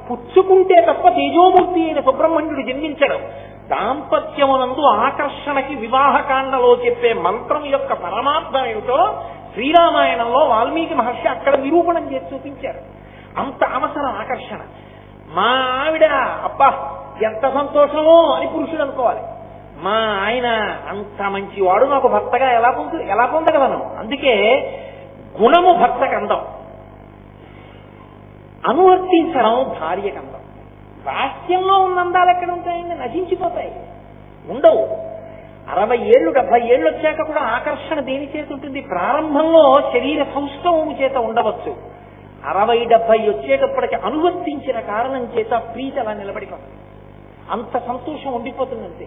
పుచ్చుకుంటే తప్ప తేజోమూర్తి అయిన సుబ్రహ్మణ్యుడు జన్మించడు. దాంపత్యమునందు ఆకర్షణకి వివాహకాండలో చెప్పే మంత్రం యొక్క పరమార్థం ఏమిటో శ్రీరామాయణంలో వాల్మీకి మహర్షి అక్కడ నిరూపణం చేసి చూపించారు. అంత అవసరం ఆకర్షణ. మా ఆవిడ అబ్బా ఎంత సంతోషమో అని పురుషుడు అనుకోవాలి. మా ఆయన అంత మంచివాడు, నాకు భర్తగా ఎలా పొందగలను. అందుకే గుణము భర్తకు అందం, అనువర్తించడం భార్యకు అందం. బాహ్యంలో ఉన్న అందాలు ఎక్కడ ఉంటాయండి? నశించిపోతాయి, ఉండవు. 60 ఏళ్ళు 70 ఏళ్ళు వచ్చాక కూడా ఆకర్షణ దేని చేత ఉంటుంది? ప్రారంభంలో శరీర సౌష్ఠవము చేత ఉండవచ్చు. 60-70 వచ్చేటప్పటికి అనువర్తించిన కారణం చేత ప్రీతి అలా నిలబడిపోతుంది. అంత సంతోషం ఉండిపోతుందంటే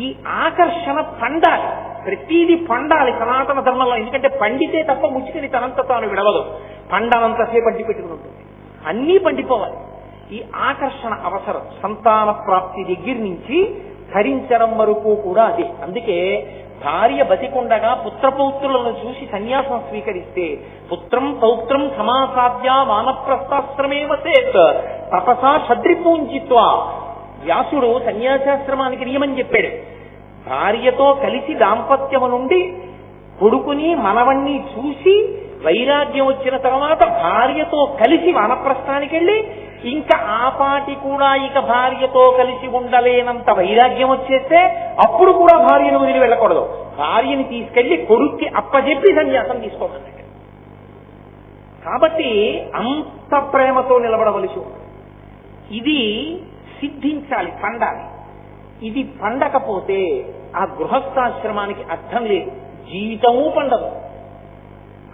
ఈ ఆకర్షణ పండాలి. ప్రతిదీ పండాలి సనాతన ధర్మంలో. ఎందుకంటే పండితే తప్ప ముచ్చుకని తనంత తాను విడవదు. పండనంతసేపు అడ్డి పెట్టుకుని ఉంటుంది. అన్నీ పండిపోవాలి. ఈ ఆకర్షణ అవసరం. సంతాన ప్రాప్తి దగ్గర నుంచి ధరించడం వరకు కూడా అదే. అందుకే భార్య బతికుండగా పుత్రపౌత్రులను చూసి సన్యాసం స్వీకరిస్తే పుత్రం పౌత్రం సమాసాద్య వానప్రస్థాశ్రమే వసేత్ తపసా షడ్రిపూంజిత్వా. వ్యాసుడు సన్యాసాశ్రమానికి నియమం చెప్పాడు. భార్యతో కలిసి దాంపత్యము నుండి కొడుకుని మనవణ్ణి చూసి వైరాగ్యం వచ్చిన తర్వాత భార్యతో కలిసి వానప్రస్థానికి వెళ్ళి ఇంకా ఆపాటి కూడా ఇక భార్యతో కలిసి ఉండలేనంత వైరాగ్యం వచ్చేస్తే అప్పుడు కూడా భార్యను వదిలి వెళ్ళకూడదు. భార్యని తీసుకెళ్లి కొడుక్కి అప్పచెప్పి సన్యాసం తీసుకోమన్నాడు. కాబట్టి అంత ప్రేమతో నిలబడవలసి ఉంటుంది. ఇది సిద్ధించాలి, పండాలి. ఇది పండకపోతే ఆ గృహస్థాశ్రమానికి అర్థం లేదు. జీవితమూ పండదు,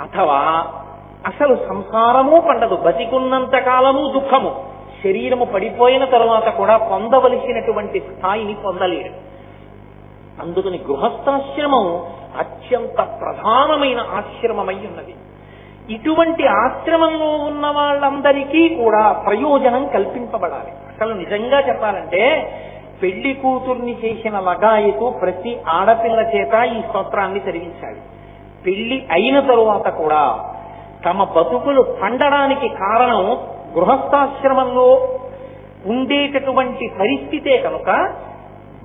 అథవా అసలు సంసారము పండదు. బతికున్నంత కాలము దుఃఖము. శరీరము పడిపోయిన తరువాత కూడా పొందవలసినటువంటి స్థాయిని పొందలేడు. అందుకని గృహస్థాశ్రమం అత్యంత ప్రధానమైన ఆశ్రమమై ఉన్నది. ఇటువంటి ఆశ్రమంలో ఉన్న వాళ్ళందరికీ కూడా ప్రయోజనం కల్పింపబడాలి. అసలు నిజంగా చెప్పాలంటే పెళ్లి కూతుర్ని చేసిన లగాయతు ప్రతి ఆడపిల్ల చేత ఈ స్తోత్రాన్ని చదివించాలి. పెళ్లి అయిన తరువాత కూడా తమ బతుకులు పండడానికి కారణం గృహస్థాశ్రమంలో ఉండేటటువంటి పరిస్థితే కనుక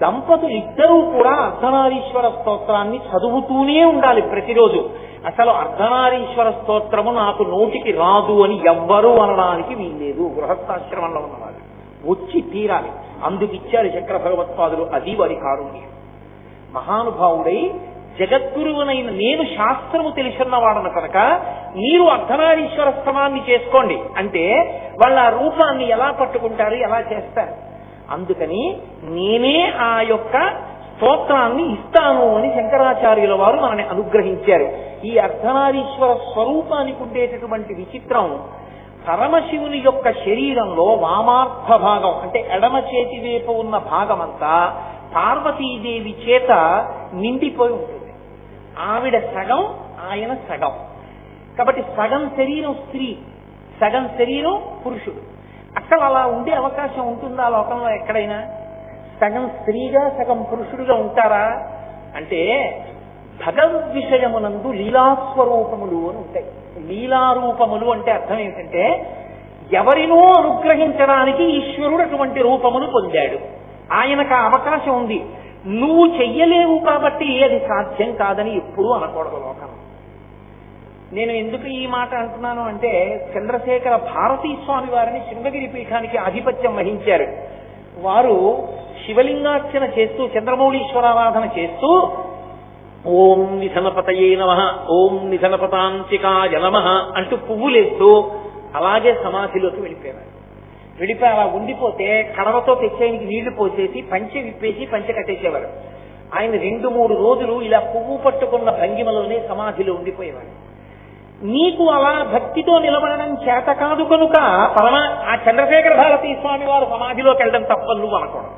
దంపతులు ఇద్దరూ కూడా అర్ధనారీశ్వర స్తోత్రాన్ని చదువుతూనే ఉండాలి ప్రతిరోజు. అసలు అర్ధనారీశ్వర స్తోత్రము నాకు నోటికి రాదు అని ఎవ్వరూ అనడానికి వీల్లేదు. గృహస్థాశ్రమంలో ఉన్నవాళ్ళు వచ్చి తీరాలి. అందుకిచ్చారు శంకర భగవత్పాదులు. అది వారి కారుణ్యం. మహానుభావుడై జగద్గురువునైన నేను శాస్త్రము తెలుసున్నవాడను కనుక మీరు అర్ధనారీశ్వర స్తవాన్ని చేసుకోండి అంటే వాళ్ళ రూపాన్ని ఎలా పట్టుకుంటారు, ఎలా చేస్తారు? అందుకని నేనే ఆ యొక్క స్తోత్రాన్ని ఇస్తాను అని శంకరాచార్యుల వారు మనని అనుగ్రహించారు. ఈ అర్ధనారీశ్వర స్వరూపానికి ఉండేటటువంటి విచిత్రం, పరమశివుని యొక్క శరీరంలో వామార్థ భాగం అంటే ఎడమ చేతి వైపు ఉన్న భాగమంతా పార్వతీదేవి చేత నిండిపోయి ఉంటుంది. ఆవిడ సగం, ఆయన సగం. కాబట్టి సగం శరీరం స్త్రీ, సగం శరీరం పురుషుడు. అసలు అలా ఉండే అవకాశం ఉంటుందా లోకంలో ఎక్కడైనా? సగం స్త్రీగా సగం పురుషుడిగా ఉంటారా అంటే భగవద్విషయమునందు లీలాస్వరూపములు అని ఉంటాయి. లీలారూపములు అంటే అర్థం ఏంటంటే ఎవరినో అనుగ్రహించడానికి ఈశ్వరుడు అటువంటి రూపమును పొందాడు. ఆయనకు ఆ అవకాశం ఉంది. నువ్వు చెయ్యలేవు కాబట్టి అది సాధ్యం కాదని ఎప్పుడూ అనకూడదు లోకం. నేను ఎందుకు ఈ మాట అంటున్నాను అంటే, చంద్రశేఖర భారతీ స్వామి వారిని శృంగగిరి పీఠానికి ఆధిపత్యం వహించారు. వారు శివలింగార్చన చేస్తూ చంద్రమౌళీశ్వరారాధన చేస్తూ ఓం నిధనపతయే నమః, ఓం నిధనపతాంతికాయ నమః అంటూ పువ్వులేస్తూ అలాగే సమాధిలోకి వెళ్ళిపోయారు. వెళ్ళిపోయి అలా ఉండిపోతే కడవతో తెచ్చేయనికి నీళ్లు పోసేసి పంచె విప్పేసి పంచె కట్టేసేవారు. ఆయన 2-3 రోజులు ఇలా పువ్వు పట్టుకున్న భంగిమలోనే సమాధిలో ఉండిపోయేవారు. నీకు అలా భక్తితో నిలబడడం చేత కాదు కనుక ఆ చంద్రశేఖర భారతీ స్వామి వారు సమాధిలోకి వెళ్ళడం తప్పని నువ్వు అనకూడదు.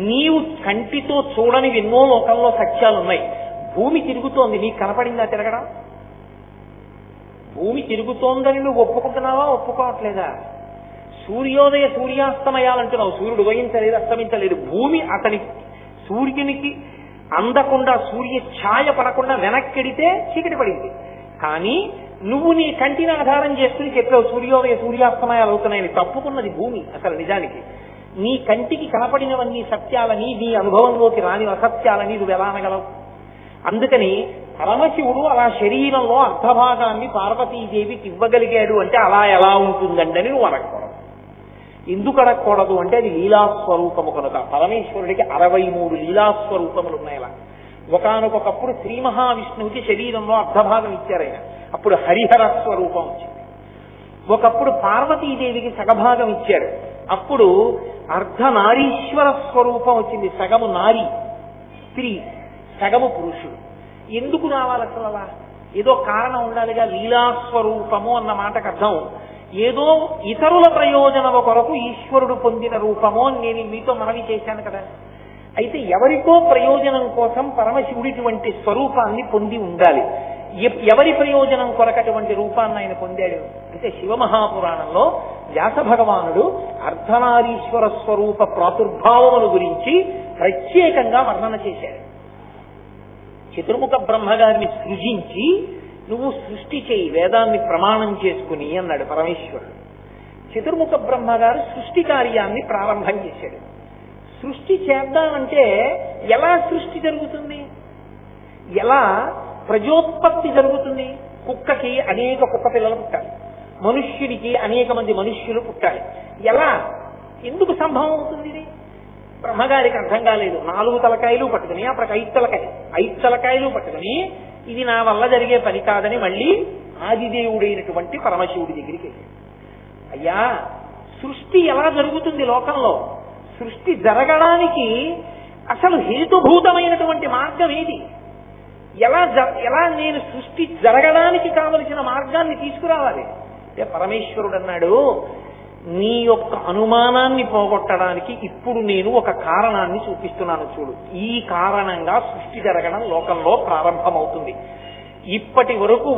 నీవు కంటితో చూడని ఎన్నో లోకంలో సత్యాలున్నాయి. భూమి తిరుగుతోంది, నీకు కనపడిందా తిరగడం? భూమి తిరుగుతోందని నువ్వు ఒప్పుకుంటున్నావా, ఒప్పుకోవట్లేదా? సూర్యోదయ సూర్యాస్తమయాలంటున్నావు, సూర్యుడు ఉదయించలేదు అస్తమించలేదు. భూమి అతని సూర్యునికి అందకుండా సూర్య ఛాయ పడకుండా వెనక్కిడితే చీకటి పడింది. కానీ నువ్వు నీ కంటిని ఆధారం చేసుకుని చెప్పావు సూర్యోదయ సూర్యాస్తమయాలు అవుతున్నాయని. తప్పుకున్నది భూమి అసలు నిజానికి. నీ కంటికి కనపడినవన్నీ సత్యాలని, నీ అనుభవంలోకి రాని అసత్యాలని నువ్వు ఎలా అనగలవు? అందుకని పరమశివుడు అలా శరీరంలో అర్ధభాగాన్ని పార్వతీదేవికి ఇవ్వగలిగాడు అంటే అలా ఎలా ఉంటుందండి అని నువ్వు అనకూడదు. ఎందుకు అడగకూడదు అంటే అది లీలాస్వరూపము కనుక. పరమేశ్వరుడికి 63 లీలాస్వరూపములు ఉన్నాయి. అలా ఒకానొకప్పుడు శ్రీ మహావిష్ణువుకి శరీరంలో అర్ధభాగం ఇచ్చారు ఆయన, అప్పుడు హరిహర స్వరూపం వచ్చింది. ఒకప్పుడు పార్వతీదేవికి సగభాగం ఇచ్చారు, అప్పుడు అర్ధనారీశ్వర స్వరూపం వచ్చింది. సగము నారి స్త్రీ, సగము పురుషుడు. ఎందుకు రావాలి అసలు అలా? ఏదో కారణం ఉండాలిగా. లీలాస్వరూపము అన్న మాటకు అర్థం ఏదో ఇతరుల ప్రయోజనము కొరకు ఈశ్వరుడు పొందిన రూపము అని నేను మీతో మనవి చేశాను కదా. అయితే ఎవరికో ప్రయోజనం కోసం పరమశివుడిటువంటి స్వరూపాన్ని పొంది ఉండాలి. ఎవరి ప్రయోజనం కొరకటువంటి రూపాన్ని ఆయన పొందాడు అంటే శివమహాపురాణంలో వ్యాస భగవానుడు అర్ధనారీశ్వర స్వరూప ప్రాదుర్భావముల గురించి ప్రత్యేకంగా వర్ణన చేశాడు. చతుర్ముఖ బ్రహ్మగారిని సృజించి నువ్వు సృష్టి చేయి వేదాన్ని ప్రమాణం చేసుకుని అన్నాడు పరమేశ్వరుడు. చతుర్ముఖ బ్రహ్మగారు సృష్టి కార్యాన్ని ప్రారంభం చేశాడు. సృష్టి చేద్దామంటే ఎలా సృష్టి జరుగుతుంది, ఎలా ప్రజోత్పత్తి జరుగుతుంది? కుక్కకి అనేక కుక్క పిల్లలు పుట్టాలి, మనుష్యుడికి అనేక మంది మనుష్యులు పుట్టాలి. ఎలా, ఎందుకు సంభవం అవుతుంది? ఇది బ్రహ్మగారికి అర్థం కాలేదు. 4 తలకాయలు పట్టుకుని అప్పటికి 5 తలకాయలు పట్టుకుని ఇది నా వల్ల జరిగే పని కాదని మళ్ళీ ఆదిదేవుడైనటువంటి పరమశివుడి దగ్గరికి వెళ్ళాడు. అయ్యా, సృష్టి ఎలా జరుగుతుంది లోకంలో? సృష్టి జరగడానికి అసలు హేతుభూతమైనటువంటి మార్గం ఏది? ఎలా నేను సృష్టి జరగడానికి కావలసిన మార్గాన్ని తీసుకురావాలి అంటే పరమేశ్వరుడు అన్నాడు, నీ యొక్క అనుమానాన్ని పోగొట్టడానికి ఇప్పుడు నేను ఒక కారణాన్ని చూపిస్తున్నాను చూడు. ఈ కారణంగా సృష్టి జరగడం లోకంలో ప్రారంభమవుతుంది. ఇప్పటి వరకు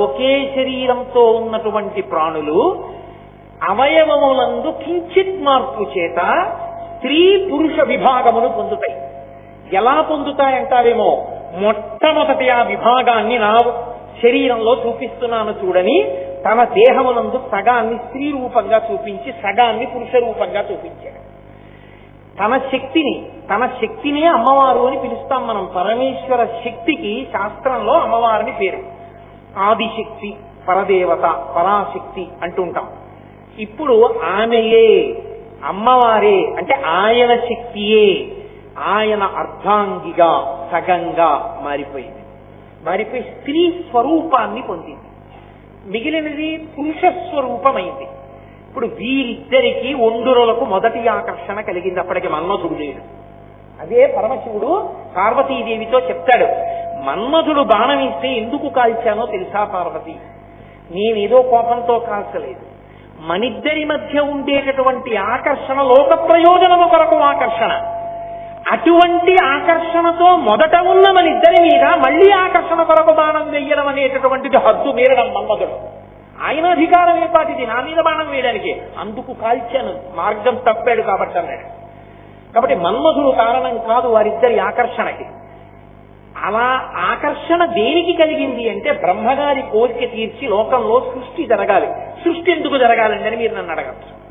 ఒకే శరీరంతో ఉన్నటువంటి ప్రాణులు అవయవములందు కించిత్ మార్పు చేత స్త్రీ పురుష విభాగమును పొందుతాయి. ఎలా పొందుతాయంటారేమో, మొట్టమొదటి ఆ విభాగాన్ని నా శరీరంలో చూపిస్తున్నాను చూడని తన దేహమునందు సగాన్ని స్త్రీ రూపంగా చూపించి సగాన్ని పురుష రూపంగా చూపించాడు. తన శక్తినే అమ్మవారు అని పిలుస్తాం మనం. పరమేశ్వర శక్తికి శాస్త్రంలో అమ్మవారిని పేరు. ఆదిశక్తి, పరదేవత, పరాశక్తి అంటుంటాం. ఇప్పుడు ఆమెయే అమ్మవారే అంటే ఆయన శక్తియే ఆయన అర్ధాంగిగా సగంగా మారిపోయి స్త్రీ స్వరూపాన్ని పొందింది. మిగిలినది పురుష స్వరూపమైంది. ఇప్పుడు వీరిద్దరికీ ఒండురులకు మొదటి ఆకర్షణ కలిగింది. అప్పటికి మన్మధుడు లేడు. అదే పరమశివుడు పార్వతీదేవితో చెప్తాడు, మన్మధుడు బాణం ఇస్తే ఎందుకు కాల్చానో తెలుసా పార్వతి? నేనేదో కోపంతో కాల్చలేదు. మనిద్దరి మధ్య ఉండేటటువంటి ఆకర్షణ లోక ప్రయోజనము కొరకు ఆకర్షణ. అటువంటి ఆకర్షణతో మొదట ఉన్న మనిద్దరి మీద మళ్లీ ఆకర్షణ కొరకు బాణం వేయడం అనేటటువంటిది హద్దు మీరడం మన్మధుడు. ఆయన అధికారం ఏపాటిది నా మీద బాణం వేయడానికి? అందుకు కాల్చాను, మార్గం తప్పాడు కాబట్టి అన్నాడు. కాబట్టి మన్మధుడు కారణం కాదు వారిద్దరి ఆకర్షణకి. అలా ఆకర్షణ దేనికి కలిగింది అంటే బ్రహ్మగారి కోరిక తీర్చి లోకంలో సృష్టి జరగాలి. సృష్టి ఎందుకు జరగాలండి అని మీరు నన్ను అడగచ్చు.